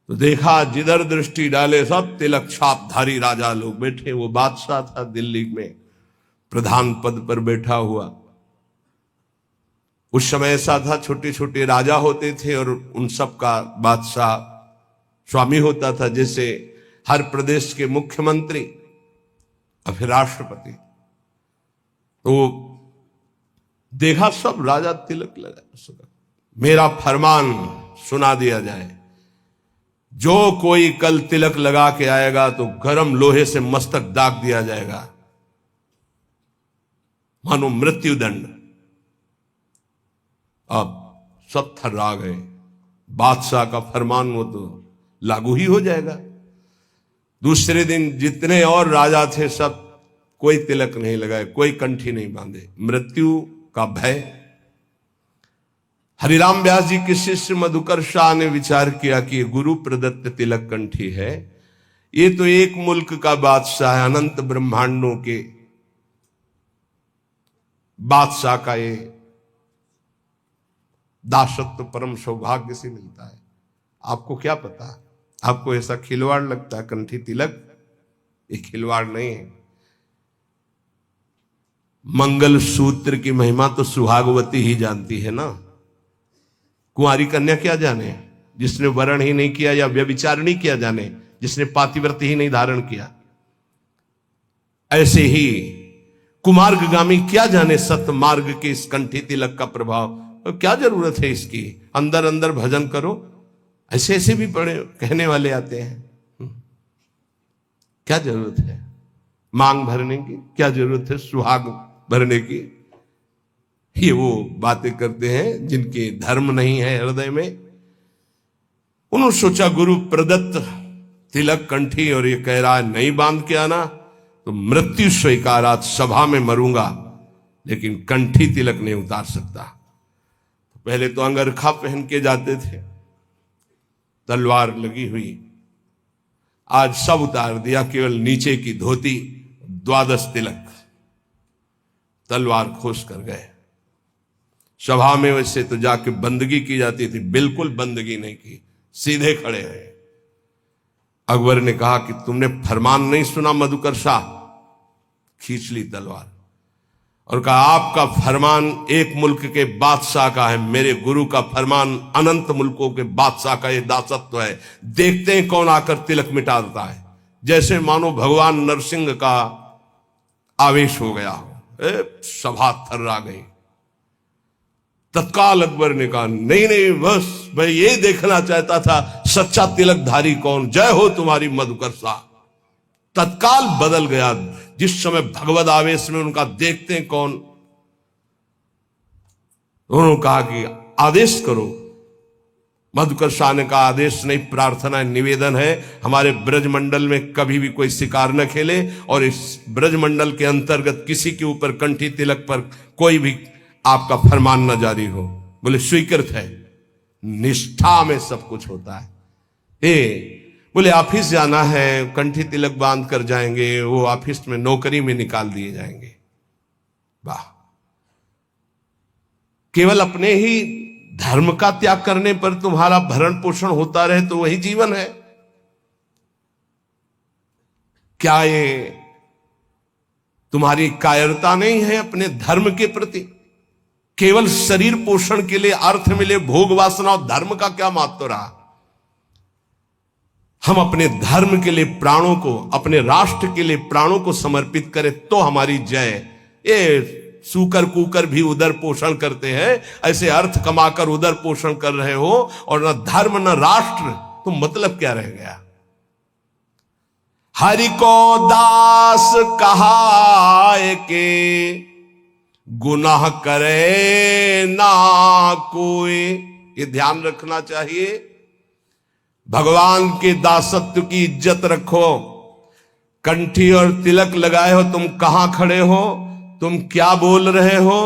[SPEAKER 1] तो देखा जिधर दृष्टि डाले सब तिलक छापधारी राजा लोग बैठे। वो बादशाह था, दिल्ली में प्रधान पद पर बैठा हुआ। उस समय ऐसा था, छोटे छोटे राजा होते थे और उन सब का बादशाह स्वामी होता था, जैसे हर प्रदेश के मुख्यमंत्री और फिर राष्ट्रपति। तो देखा सब राजा तिलक लगा। मेरा फरमान सुना दिया जाए, जो कोई कल तिलक लगा के आएगा तो गरम लोहे से मस्तक दाग दिया जाएगा, मानो मृत्युदंड। अब सब थर्रा गए। बादशाह का फरमान वो तो लागू ही हो जाएगा। दूसरे दिन जितने और राजा थे सब कोई तिलक नहीं लगाए, कोई कंठी नहीं बांधे, मृत्यु का भय। हरिराम व्यास जी के शिष्य मधुकर शाह ने विचार किया कि गुरु प्रदत्त तिलक कंठी है, ये तो एक मुल्क का बादशाह है, अनंत ब्रह्मांडों के बादशाह का ये दासत्व परम सौभाग्य से मिलता है। आपको क्या पता, आपको ऐसा खिलवाड़ लगता है कंठी तिलक, ये खिलवाड़ नहीं है। मंगल सूत्र की महिमा तो सुहागवती ही जानती है ना, कुंवारी कन्या क्या जाने, जिसने वरण ही नहीं किया या व्यभिचार नहीं किया जाने, जिसने पातिव्रत ही नहीं धारण किया। ऐसे ही कुमार्गगामी क्या जाने सत्य मार्ग के इस कंठी तिलक का प्रभाव, तो क्या जरूरत है इसकी, अंदर अंदर भजन करो। ऐसे ऐसे भी पढ़े कहने वाले आते हैं, क्या जरूरत है मांग भरने की, क्या जरूरत है सुहाग भरने की। ये वो बातें करते हैं जिनके धर्म नहीं है हृदय में। उन्होंने सोचा गुरु प्रदत्त तिलक कंठी और ये कह रहा है नहीं बांध के आना तो मृत्यु स्वीकार, आज सभा में मरूंगा लेकिन कंठी तिलक नहीं उतार सकता। पहले तो अंगरखा पहन के जाते थे, तलवार लगी हुई, आज सब उतार दिया, केवल नीचे की धोती, द्वादश तिलक, तलवार खोस कर गए। सभा में वैसे तो जाके बंदगी की जाती थी, बिल्कुल बंदगी नहीं की, सीधे खड़े हैं। अकबर ने कहा कि तुमने फरमान नहीं सुना मधुकर शाह, खींच ली तलवार और कहा आपका फरमान एक मुल्क के बादशाह का है, मेरे गुरु का फरमान अनंत मुल्कों के बादशाह का ये दासत्व है, देखते हैं कौन आकर तिलक मिटा देता है। जैसे मानो भगवान नरसिंह का आवेश हो गया हो, सभा थर्रा गई। तत्काल अकबर ने कहा नहीं नहीं, बस मैं ये देखना चाहता था सच्चा तिलकधारी कौन, जय हो तुम्हारी मधुकर शाह। तत्काल बदल गया, जिस समय भगवद आवेश में उनका देखते हैं कौन। उन्होंने कहा कि आदेश करो। मधुकर शाह ने कहा आदेश नहीं, प्रार्थना है, निवेदन है, हमारे ब्रजमंडल में कभी भी कोई शिकार न खेले और इस ब्रजमंडल के अंतर्गत किसी के ऊपर कंठी तिलक पर कोई भी आपका फरमान न जारी हो। बोले स्वीकृत है, निष्ठा में सब कुछ होता है। बोले ऑफिस जाना है, कंठी तिलक बांध कर जाएंगे, वो ऑफिस में नौकरी में निकाल दिए जाएंगे। वाह, केवल अपने ही धर्म का त्याग करने पर तुम्हारा भरण पोषण होता रहे तो वही जीवन है क्या? ये तुम्हारी कायरता नहीं है अपने धर्म के प्रति? केवल शरीर पोषण के लिए अर्थ मिले, भोग वासना और धर्म का क्या महत्व रहा? हम अपने धर्म के लिए प्राणों को, अपने राष्ट्र के लिए प्राणों को समर्पित करें तो हमारी जय। ये सूकर कूकर भी उदर पोषण करते हैं, ऐसे अर्थ कमाकर उदर पोषण कर रहे हो और न धर्म न राष्ट्र, तो मतलब क्या रह गया? हरि को दास कहाए के गुनाह करे ना कोई। ये ध्यान रखना चाहिए, भगवान के दासत्व की इज्जत रखो। कंठी और तिलक लगाए हो, तुम कहां खड़े हो, तुम क्या बोल रहे हो,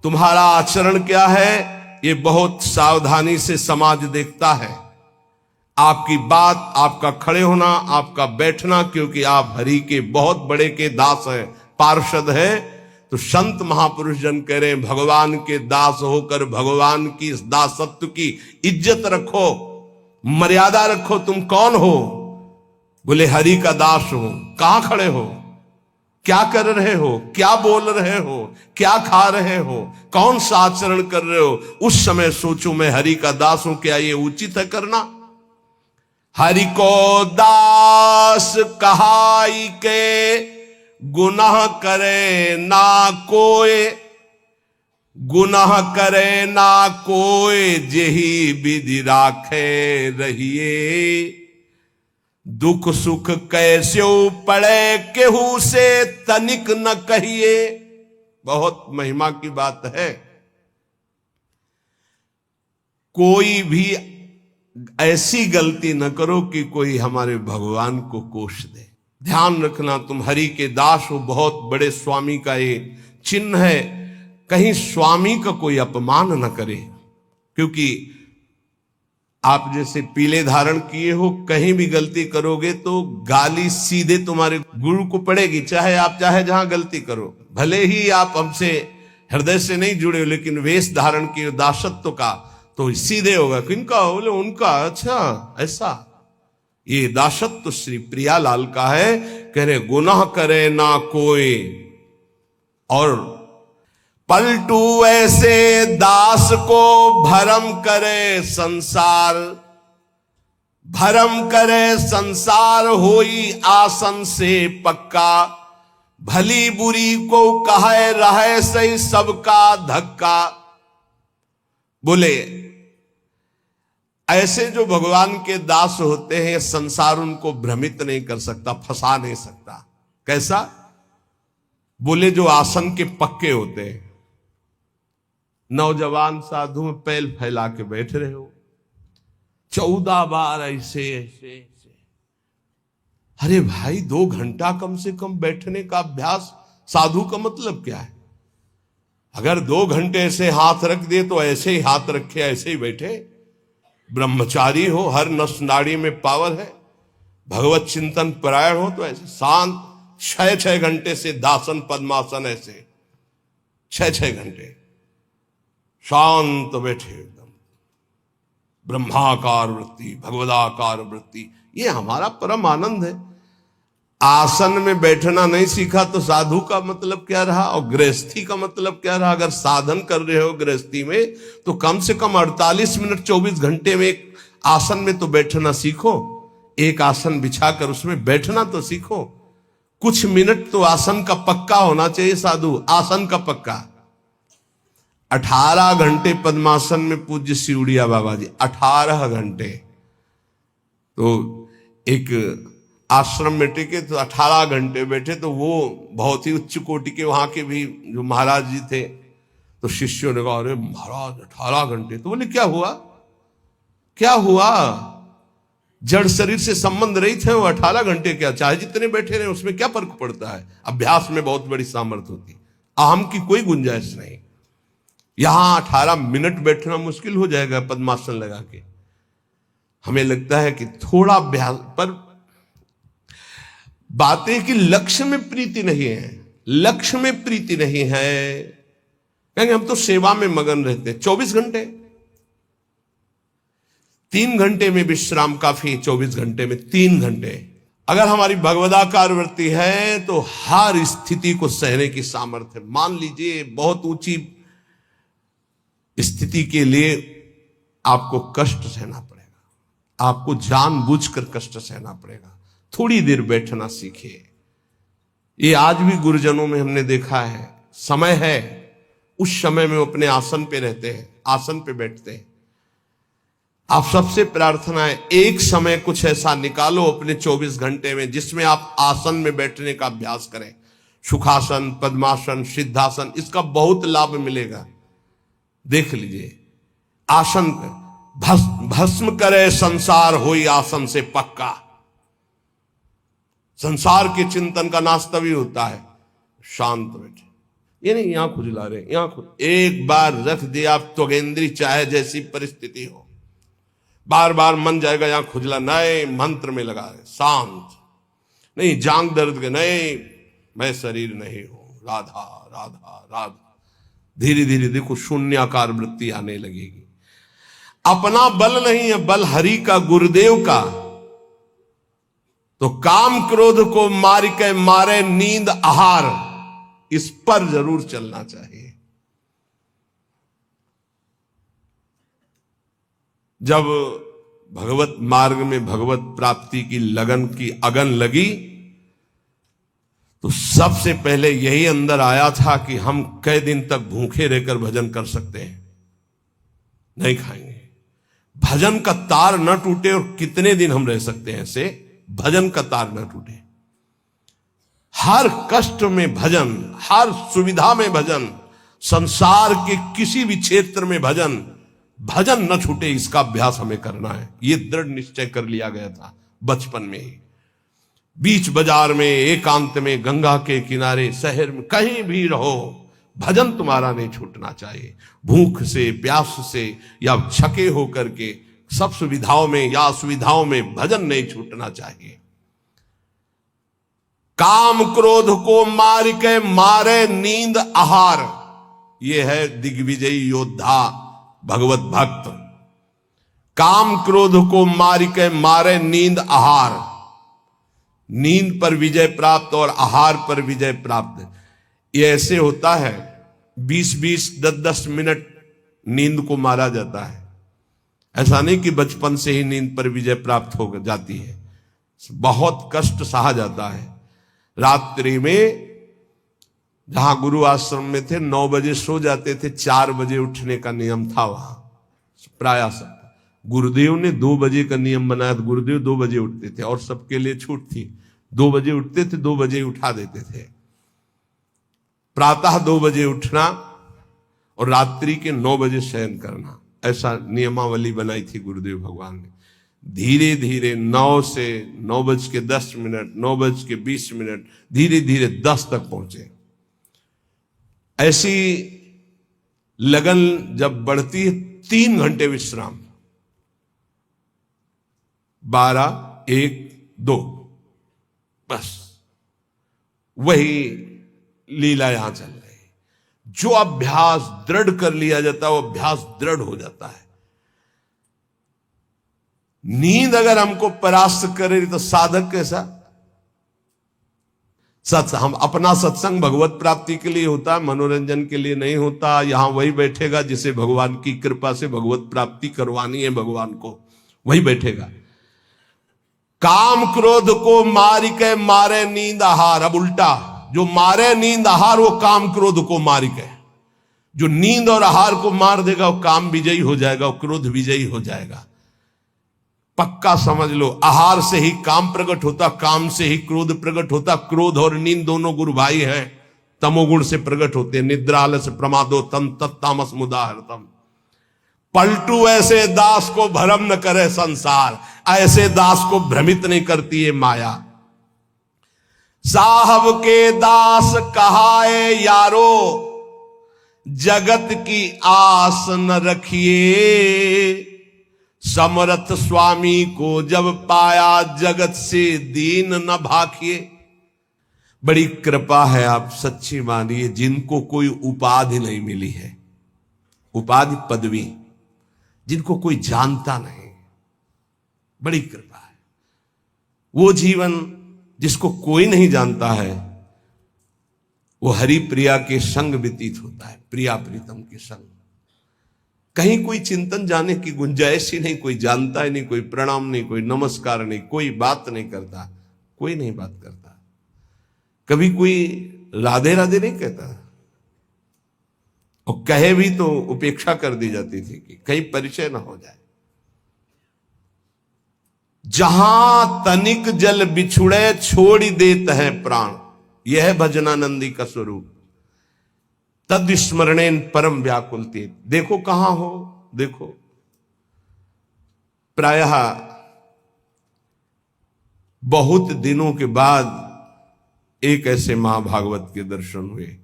[SPEAKER 1] तुम्हारा आचरण क्या है, ये बहुत सावधानी से समाज देखता है। आपकी बात, आपका खड़े होना, आपका बैठना, क्योंकि आप हरि के बहुत बड़े के दास हैं, पार्षद हैं। तो संत महापुरुष जन कह रहे हैं भगवान के दास होकर भगवान की इस दासत्व की इज्जत रखो, मर्यादा रखो। तुम कौन हो? बोले हरि का दास हो। कहां खड़े हो, क्या कर रहे हो, क्या बोल रहे हो, क्या खा रहे हो, कौन सा आचरण कर रहे हो? उस समय सोचो मैं हरि का दास हूं, क्या ये उचित है करना? हरि को दास कहाई के गुनाह करे ना कोई, गुनाह करे ना कोई, जेही विधि राखे रहिए। दुख सुख कैसे पड़े केहू से तनिक न कहिए। बहुत महिमा की बात है। कोई भी ऐसी गलती न करो कि कोई हमारे भगवान को कोष दे। ध्यान रखना, तुम हरि के दास हो, बहुत बड़े स्वामी का ये चिन्ह है। कहीं स्वामी का कोई अपमान न करे, क्योंकि आप जैसे पीले धारण किए हो, कहीं भी गलती करोगे तो गाली सीधे तुम्हारे गुरु को पड़ेगी, चाहे आप चाहे जहां गलती करो। भले ही आप हमसे हृदय से नहीं जुड़े हो, लेकिन वेश धारण किए दासत्व का, तो सीधे होगा। किनका? बोले उनका। अच्छा ऐसा, ये दासत्व श्री प्रियालाल का है। कह रहे गुनाह करे ना कोई और पलटू ऐसे दास को भरम करे संसार, भरम करे संसार होई आसन से पक्का, भली बुरी को कहे रहे सही सबका धक्का। बोले ऐसे जो भगवान के दास होते हैं संसार उनको भ्रमित नहीं कर सकता, फंसा नहीं सकता। कैसा? बोले जो आसन के पक्के होते हैं। नौजवान साधु में पैल फैला के बैठ रहे हो 14 बार ऐसे ऐसे ऐसे। अरे भाई 2 घंटा कम से कम बैठने का अभ्यास। साधु का मतलब क्या है? अगर 2 घंटे ऐसे हाथ रख दिए तो ऐसे ही हाथ रखे ऐसे ही बैठे। ब्रह्मचारी हो, हर नस नाड़ी में पावर है, भगवत चिंतन परायण हो तो ऐसे शांत 6-6 घंटे से दासन पद्मासन ऐसे 6-6 घंटे शांत बैठे एकदम। ब्रह्माकार वृत्ति, भगवदाकार वृत्ति, ये हमारा परम आनंद है। आसन में बैठना नहीं सीखा तो साधु का मतलब क्या रहा और गृहस्थी का मतलब क्या रहा? अगर साधन कर रहे हो गृहस्थी में तो कम से कम 48 मिनट 24 घंटे में एक आसन में तो बैठना सीखो। एक आसन बिछाकर उसमें बैठना तो सीखो। कुछ मिनट तो आसन का पक्का होना चाहिए साधु, आसन का पक्का। 18 घंटे पद्मासन में पूज्य सिउड़िया बाबा जी 18 घंटे। तो एक आश्रम में टिके तो 18 घंटे बैठे। तो वो बहुत ही उच्च कोटि के वहां के भी जो महाराज जी थे तो शिष्यों ने कहा अरे महाराज 18 घंटे। तो बोले क्या हुआ, क्या हुआ? जड़ शरीर से संबंध रहित है वो 18 घंटे, क्या चाहे जितने बैठे रहे उसमें क्या फर्क पड़ता है? अभ्यास में बहुत बड़ी सामर्थ्य होती है, अहम की कोई गुंजाइश नहीं। यहां 18 मिनट बैठना मुश्किल हो जाएगा पद्मासन लगा के। हमें लगता है कि थोड़ा अभ्यास, पर बातें कि लक्ष्य में प्रीति नहीं है, लक्ष्य में प्रीति नहीं है। कहेंगे हम तो सेवा में मगन रहते हैं 24 घंटे। 3 घंटे में विश्राम काफी, 24 घंटे में 3 घंटे। अगर हमारी भगवदाकार वृत्ति है तो हर स्थिति को सहने की सामर्थ्य। मान लीजिए बहुत ऊंची स्थिति के लिए आपको कष्ट सहना पड़ेगा, आपको जानबूझकर कष्ट सहना पड़ेगा। थोड़ी देर बैठना सीखिए। ये आज भी गुरुजनों में हमने देखा है, समय है उस समय में वो अपने आसन पे रहते हैं, आसन पे बैठते हैं। आप सबसे प्रार्थना है एक समय कुछ ऐसा निकालो अपने 24 घंटे में जिसमें आप आसन में बैठने का अभ्यास करें। सुखासन, पद्मासन, सिद्धासन, इसका बहुत लाभ मिलेगा। देख लीजिए, आसन भस्म करे संसार होई आसन से पक्का। संसार के चिंतन का नाश तभी होता है शांत बैठे। ये नहीं यहां खुजला रहे, यहां एक बार रख दिया आप त्वगेंद्री, चाहे जैसी परिस्थिति हो, बार बार मन जाएगा यहां खुजला, नए मंत्र में लगा रहे, शांत नहीं, जांग दर्द के नहीं, मैं शरीर नहीं हूं, राधा राधा राधा। धीरे धीरे देखो शून्याकार वृत्ति आने लगेगी। अपना बल नहीं है, बल हरि का, गुरुदेव का। तो काम क्रोध को मार के मारे नींद आहार, इस पर जरूर चलना चाहिए। जब भगवत मार्ग में भगवत प्राप्ति की लगन की अगन लगी तो सबसे पहले यही अंदर आया था कि हम कई दिन तक भूखे रहकर भजन कर सकते हैं? नहीं खाएंगे। भजन का तार न टूटे और कितने दिन हम रह सकते हैं ऐसे? भजन का तार न टूटे। हर कष्ट में भजन, हर सुविधा में भजन, संसार के किसी भी क्षेत्र में भजन, भजन न छूटे, इसका अभ्यास हमें करना है। यह दृढ़ निश्चय कर लिया गया था बचपन में ही। बीच बाजार में, एकांत में, गंगा के किनारे, शहर में, कहीं भी रहो, भजन तुम्हारा नहीं छूटना चाहिए। भूख से, प्यास से या छके होकर के, सब सुविधाओं में या असुविधाओं में भजन नहीं छूटना चाहिए। काम क्रोध को मार के मारे नींद आहार, यह है दिग्विजयी योद्धा भगवत भक्त। काम क्रोध को मार के मारे नींद आहार। नींद पर विजय प्राप्त और आहार पर विजय प्राप्त, ये ऐसे होता है 20-20, 10-10 मिनट नींद को मारा जाता है। ऐसा नहीं कि बचपन से ही नींद पर विजय प्राप्त हो जाती है, बहुत कष्ट सहा जाता है। रात्रि में जहां गुरु आश्रम में थे 9 बजे सो जाते थे, 4 बजे उठने का नियम था वहां प्राय सब। गुरुदेव ने 2 बजे का नियम बनाया, गुरुदेव 2 बजे उठते थे और सबके लिए छूट थी। 2 बजे उठते थे, 2 बजे उठा देते थे। प्रातः 2 बजे उठना और रात्रि के 9 बजे शयन करना, ऐसा नियमावली बनाई थी गुरुदेव भगवान ने। धीरे धीरे 9 से 9:10, 9:20, धीरे धीरे 10 तक पहुंचे। ऐसी लगन जब बढ़ती है 3 घंटे विश्राम, 12, 1, 2, बस वही लीला यहां चल रही है। जो अभ्यास दृढ़ कर लिया जाता है वो अभ्यास दृढ़ हो जाता है। नींद अगर हमको परास्त करे तो साधक कैसा? हम अपना सत्संग भगवत प्राप्ति के लिए होता है, मनोरंजन के लिए नहीं होता। यहां वही बैठेगा जिसे भगवान की कृपा से भगवत प्राप्ति करवानी है, भगवान को वही बैठेगा। काम क्रोध को मार के मारे नींद आहार। अब उल्टा, जो मारे नींद आहार वो काम क्रोध को मार के, जो नींद और आहार को मार देगा वो काम विजयी हो जाएगा, वो क्रोध विजयी हो जाएगा। पक्का समझ लो, आहार से ही काम प्रकट होता, काम से ही क्रोध प्रकट होता। क्रोध और नींद दोनों गुरु भाई हैं, तमोगुण से प्रकट होते हैं। निद्रा आलस्य प्रमादो तम तत्तामस मुदाहरतम। पलटू ऐसे दास को भ्रम न करे संसार, ऐसे दास को भ्रमित नहीं करती है माया। साहब के दास कहाए यारो, जगत की आस न रखिए। समर्थ स्वामी को जब पाया, जगत से दीन न भाखिए। बड़ी कृपा है, आप सच्ची मानिए, जिनको कोई उपाधि नहीं मिली है, उपाधि पदवी, जिनको कोई जानता नहीं, बड़ी कृपा है। वो जीवन जिसको कोई नहीं जानता है, वो हरि प्रिया के संग व्यतीत होता है, प्रिया प्रीतम के संग। कहीं कोई चिंतन जाने की गुंजाइश ही नहीं, कोई जानता ही नहीं, कोई प्रणाम नहीं, कोई नमस्कार नहीं, कोई बात नहीं करता, कोई नहीं बात करता। कभी कोई राधे राधे नहीं कहता, और कहे भी तो उपेक्षा कर दी जाती थी कि कहीं परिचय ना हो जाए। जहां तनिक जल बिछुड़े छोड़ देत है प्राण, यह भजनानंदी का स्वरूप। तद स्मरणेन परम व्याकुलते। देखो कहां हो, देखो प्रायः बहुत दिनों के बाद एक ऐसे महाभागवत के दर्शन हुए।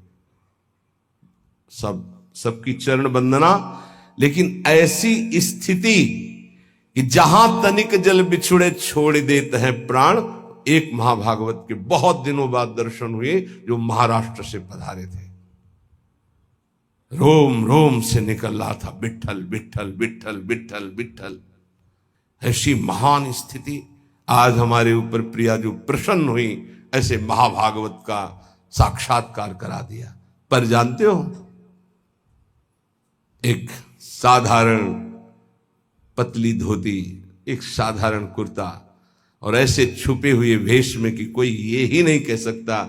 [SPEAKER 1] सबकी चरण वंदना, लेकिन ऐसी स्थिति कि जहां तनिक जल बिछुड़े छोड़ देते हैं प्राण, एक महाभागवत के बहुत दिनों बाद दर्शन हुए, जो महाराष्ट्र से पधारे थे। रोम रोम से निकल रहा था विठ्ठल विठ्ठल विठ्ठल विठ्ठल विठ्ठल। ऐसी महान स्थिति आज हमारे ऊपर प्रिया जो प्रसन्न हुई, ऐसे महाभागवत का साक्षात्कार करा दिया। पर जानते हो, एक साधारण पतली धोती, एक साधारण कुर्ता, और ऐसे छुपे हुए वेश में कि कोई ये ही नहीं कह सकता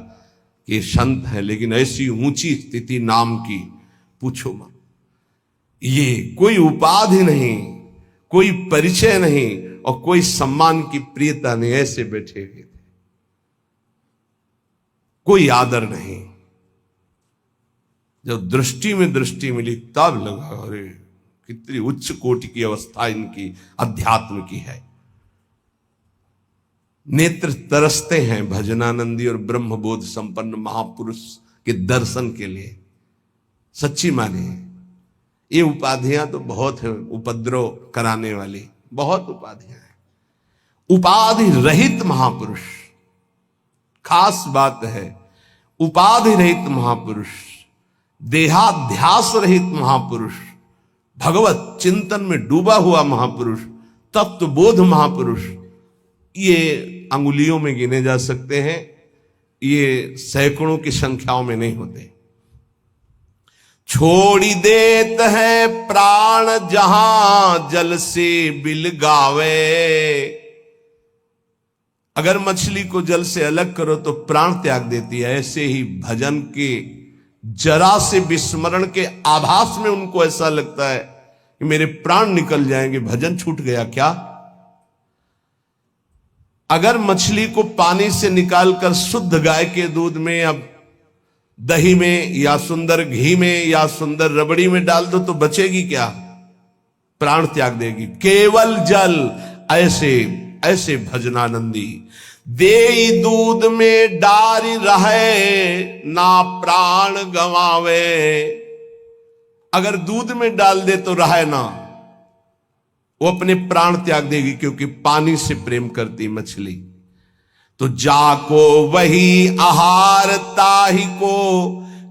[SPEAKER 1] कि संत है, लेकिन ऐसी ऊंची स्थिति नाम की, पूछो मत। ये कोई उपाधि नहीं, कोई परिचय नहीं, और कोई सम्मान की प्रियता नहीं, ऐसे बैठे हुए थे। कोई आदर नहीं। जब दृष्टि में दृष्टि मिली तब लगा, अरे कितनी उच्च कोटि की अवस्था इनकी अध्यात्म की है। नेत्र तरसते हैं भजनानंदी और ब्रह्मबोध संपन्न महापुरुष के दर्शन के लिए। सच्ची माने, ये उपाधियां तो बहुत है, उपद्रव कराने वाली बहुत उपाधियां हैं। उपाधि रहित महापुरुष, खास बात है, उपाधि रहित महापुरुष, देहाध्यास रहित महापुरुष, भगवत चिंतन में डूबा हुआ महापुरुष, तत्वबोध महापुरुष ये अंगुलियों में गिने जा सकते हैं, ये सैकड़ों की संख्याओं में नहीं होते। छोड़ी देत है प्राण जहां जल से बिल गावे। अगर मछली को जल से अलग करो तो प्राण त्याग देती है, ऐसे ही भजन के जरा से विस्मरण के आभास में उनको ऐसा लगता है कि मेरे प्राण निकल जाएंगे, भजन छूट गया क्या। अगर मछली को पानी से निकालकर शुद्ध गाय के दूध में, अब दही में, या सुंदर घी में, या सुंदर रबड़ी में डाल दो तो बचेगी क्या? प्राण त्याग देगी। केवल जल, ऐसे ऐसे भजनानंदी दे दूध में डारी रहे ना प्राण गवावे। अगर दूध में डाल दे तो रहे ना, वो अपने प्राण त्याग देगी, क्योंकि पानी से प्रेम करती मछली। तो जाको वही आहार ताही को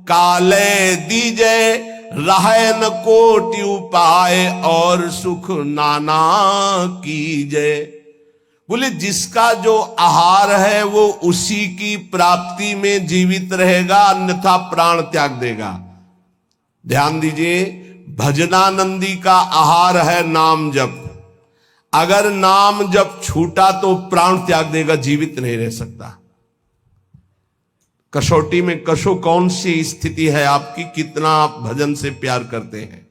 [SPEAKER 1] काले दीजे, रहे न कोटि उपाय और सुख नाना कीजे। बोले जिसका जो आहार है वो उसी की प्राप्ति में जीवित रहेगा, अन्यथा प्राण त्याग देगा। ध्यान दीजिए, भजनानंदी का आहार है नाम जप। अगर नाम जप छूटा तो प्राण त्याग देगा, जीवित नहीं रह सकता। कसौटी में कसो कौन सी स्थिति है आपकी, कितना आप भजन से प्यार करते हैं।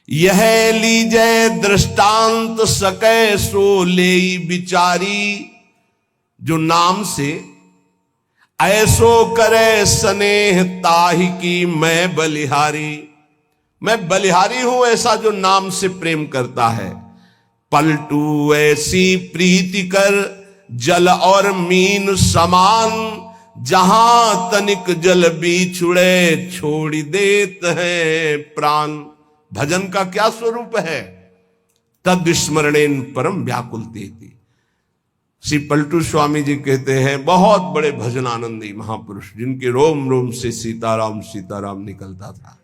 [SPEAKER 1] यह लीजे दृष्टांत सके सो लेई बिचारी, जो नाम से ऐसो करे स्नेह ताहि की मैं बलिहारी। मैं बलिहारी हूं ऐसा जो नाम से प्रेम करता है। पलटू ऐसी प्रीति कर जल और मीन समान, जहां तनिक जल बिछुड़े छोड़ देत है प्राण। भजन का क्या स्वरूप है? तद स्मरणेन परम व्याकुलते थी। श्री पलटू स्वामी जी कहते हैं, बहुत बड़े भजनानंदी महापुरुष जिनके रोम रोम से सीताराम सीताराम निकलता था।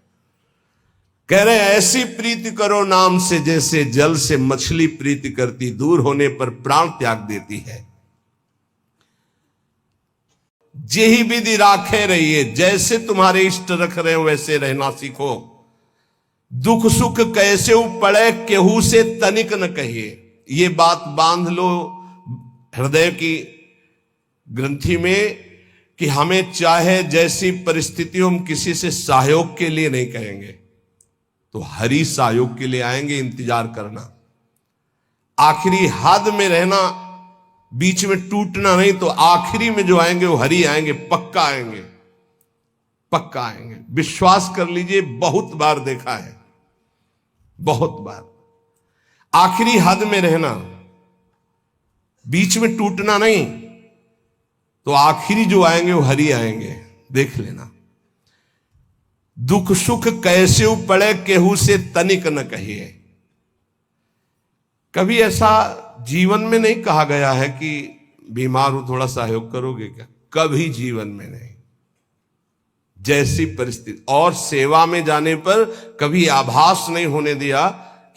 [SPEAKER 1] कह रहे ऐसी प्रीति करो नाम से जैसे जल से मछली प्रीति करती, दूर होने पर प्राण त्याग देती है। जेहि विधि राखे रहिए, जैसे तुम्हारे इष्ट रख रहे हो वैसे रहना सीखो। दुख सुख कैसे पड़े केहू से तनिक न कहिए। ये बात बांध लो हृदय की ग्रंथि में कि हमें चाहे जैसी परिस्थिति हम किसी से सहयोग के लिए नहीं कहेंगे, तो हरि सहयोग के लिए आएंगे। इंतजार करना, आखिरी हद में रहना, बीच में टूटना नहीं। तो आखिरी में जो आएंगे वो हरि आएंगे, पक्का आएंगे, पक्का आएंगे। विश्वास कर लीजिए, बहुत बार देखा है, बहुत बार। आखिरी हद में रहना, बीच में टूटना नहीं, तो आखिरी जो आएंगे वो हरि आएंगे, देख लेना। दुख सुख कैसे पड़े केहू से तनिक न कहिए। कभी ऐसा जीवन में नहीं कहा गया है कि बीमार हो थोड़ा सहयोग करोगे क्या? कभी जीवन में नहीं। जैसी परिस्थिति, और सेवा में जाने पर कभी आभास नहीं होने दिया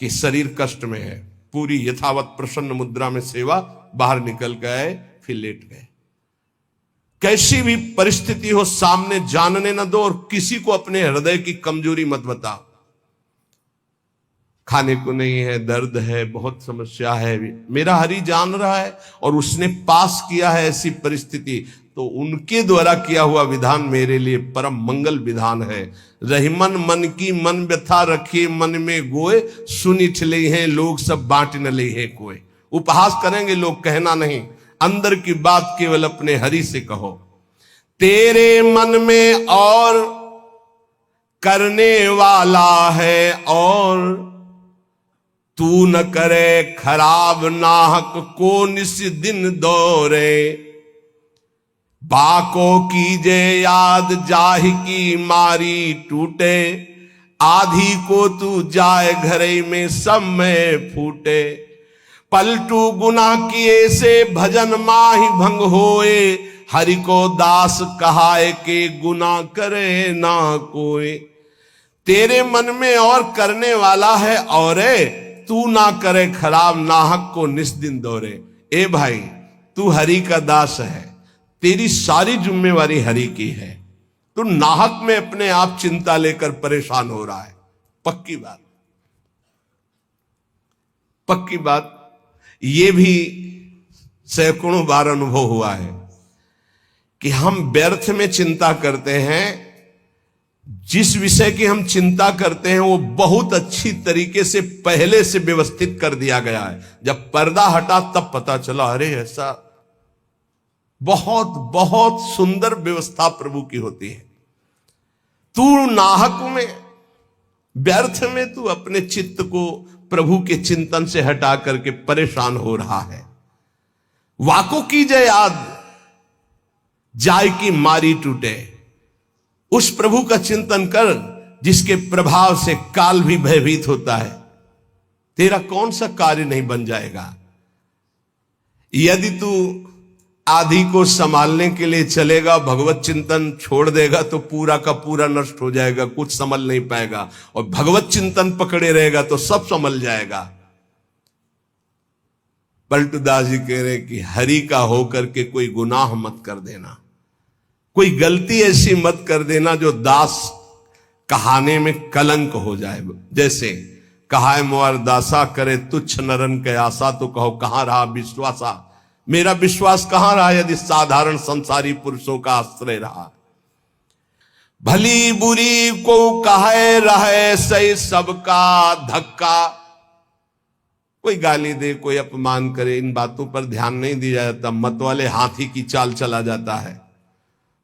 [SPEAKER 1] कि शरीर कष्ट में है। पूरी यथावत प्रसन्न मुद्रा में सेवा, बाहर निकल गए फिर लेट गए। कैसी भी परिस्थिति हो सामने जानने न दो, और किसी को अपने हृदय की कमजोरी मत बताओ। खाने को नहीं है, दर्द है, बहुत समस्या है, मेरा हरि जान रहा है और उसने पास किया है ऐसी परिस्थिति, तो उनके द्वारा किया हुआ विधान मेरे लिए परम मंगल विधान है। रहीमन मन की मन व्यथा रखिए मन में गोए, सुनिठ ले हैं लोग सब बांट न ले है कोई। उपहास करेंगे लोग, कहना नहीं, अंदर की बात केवल अपने हरि से कहो। तेरे मन में और करने वाला है, और तू न करे खराब नाहक को निस दिन दौरे। बाको कीजे याद जाहि की मारी टूटे, आधी को तू जाए घरे में सब में फूटे। पलटू गुना किए से भजन माही भंग होए, हरि को दास कहाए के गुना करे ना कोई। तेरे मन में और करने वाला है, और तू ना करे खराब नाहक को निस्दिन दौरे। ए भाई, तू हरि का दास है, तेरी सारी जिम्मेवारी हरि की है। तू नाहक में अपने आप चिंता लेकर परेशान हो रहा है। पक्की बात, पक्की बात। ये भी सैकड़ों बार अनुभव हुआ है कि हम व्यर्थ में चिंता करते हैं। जिस विषय की हम चिंता करते हैं वो बहुत अच्छी तरीके से पहले से व्यवस्थित कर दिया गया है। जब पर्दा हटा तब पता चला, अरे ऐसा बहुत बहुत सुंदर व्यवस्था प्रभु की होती है। तू नाहक में, व्यर्थ में तू अपने चित्त को प्रभु के चिंतन से हटा करके परेशान हो रहा है। वाको की जय याद जाय की मारी टूटे। उस प्रभु का चिंतन कर जिसके प्रभाव से काल भी भयभीत होता है। तेरा कौन सा कार्य नहीं बन जाएगा। यदि तू आधी को संभालने के लिए चलेगा, भगवत चिंतन छोड़ देगा तो पूरा का पूरा नष्ट हो जाएगा, कुछ संभल नहीं पाएगा। और भगवत चिंतन पकड़े रहेगा तो सब संभल जाएगा। पलटूदास जी कह रहे कि हरि का होकर के कोई गुनाह मत कर देना, कोई गलती ऐसी मत कर देना जो दास कहाने में कलंक हो जाए। जैसे कहा मोर दासा करे तुच्छ नरन के आशा, तो कहो कहां रहा विश्वासा। मेरा विश्वास कहां रहा यदि साधारण संसारी पुरुषों का आश्रय रहा। भली बुरी को कहे रहे सही सबका धक्का। कोई गाली दे, कोई अपमान करे, इन बातों पर ध्यान नहीं दिया जाता। मत वाले हाथी की चाल चला जाता है।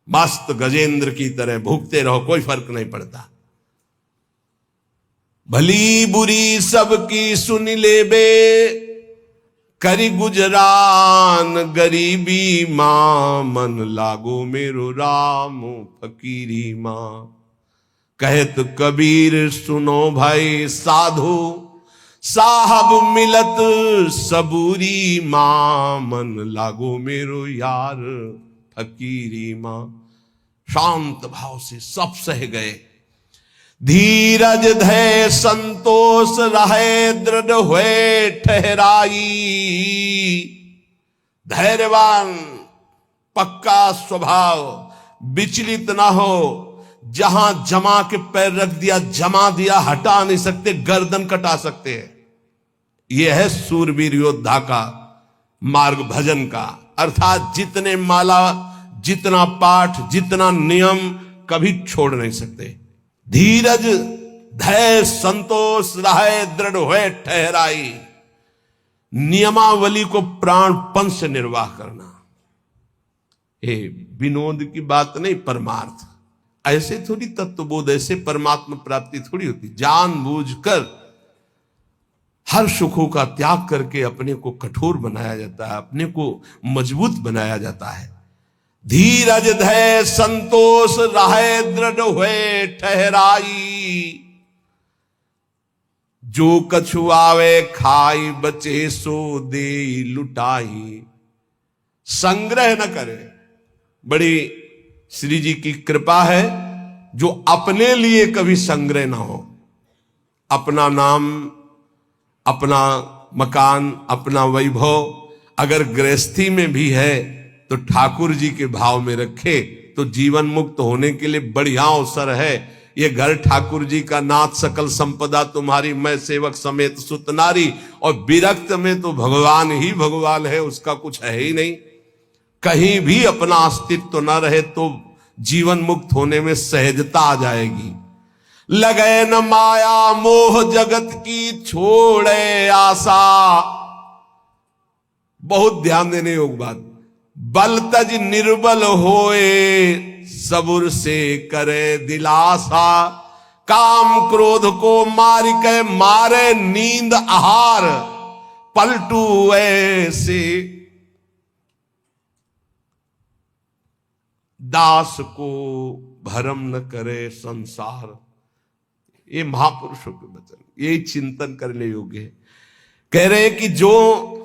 [SPEAKER 1] मस्त गजेंद्र की तरह भूखते रहो, कोई फर्क नहीं पड़ता। भली बुरी सबकी सुन ले बे, करी गुजरान गरीबी मां, मन लागो मेरो राम फकीरी मां। कहत कबीर सुनो भाई साधु, साहब मिलत सबूरी मां, मन लागो मेरो यार फकीरी मां। शांत भाव से सब सह गए। धीरज धै संतोष रहे, दृढ़ हुए ठहराई। धैर्यवान, पक्का स्वभाव, विचलित ना हो। जहां जमा के पैर रख दिया, जमा दिया, हटा नहीं सकते, गर्दन कटा सकते हैं। यह है सूरवीर योद्धा का मार्ग भजन का। अर्थात जितने माला, जितना पाठ, जितना नियम, कभी छोड़ नहीं सकते। धीरज धैर्य संतोष रहे, दृढ़ हुए ठहराई। नियमावली को प्राणपण से निर्वाह करना। ये विनोद की बात नहीं, परमार्थ। ऐसे थोड़ी तत्वबोध, ऐसे परमात्मा प्राप्ति थोड़ी होती। जानबूझकर हर सुखों का त्याग करके अपने को कठोर बनाया जाता है, अपने को मजबूत बनाया जाता है। धीरज धैर्य संतोष रहे, दृढ़ हुए ठहराई। जो कछु आवे खाई, बचे सो दे लुटाई। संग्रह न करे। बड़ी श्री जी की कृपा है जो अपने लिए कभी संग्रह ना हो। अपना नाम, अपना मकान, अपना वैभव अगर गृहस्थी में भी है तो ठाकुर जी के भाव में रखे तो जीवन मुक्त होने के लिए बढ़िया अवसर है। ये घर ठाकुर जी का, नाथ सकल संपदा तुम्हारी, मैं सेवक समेत सुत नारी। और विरक्त में तो भगवान ही भगवान है, उसका कुछ है ही नहीं। कहीं भी अपना अस्तित्व न रहे तो जीवन मुक्त होने में सहजता आ जाएगी। लगे न माया मोह जगत की, छोड़े आशा। बहुत ध्यान देने योग्य बात। बल तज निर्बल होए, सबुर से करे दिलासा। काम क्रोध को मार के मारे नींद आहार, पलटू ऐसे। दास को भरम न करे संसार। ये महापुरुषों के वचन, ये चिंतन करने योग्य है। कह रहे कि जो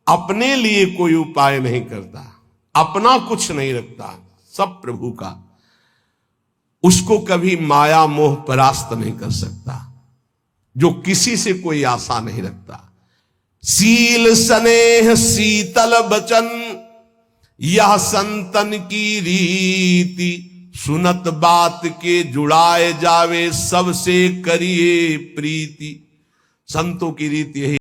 [SPEAKER 1] अपने लिए कोई उपाय नहीं करता, अपना कुछ नहीं रखता, सब प्रभु का, उसको कभी माया मोह परास्त नहीं कर सकता। जो किसी से कोई आशा नहीं रखता। सील स्नेह शीतल बचन यह संतन की रीति, सुनत बात के जुड़ाए जावे सबसे करिए प्रीति। संतों की रीति यही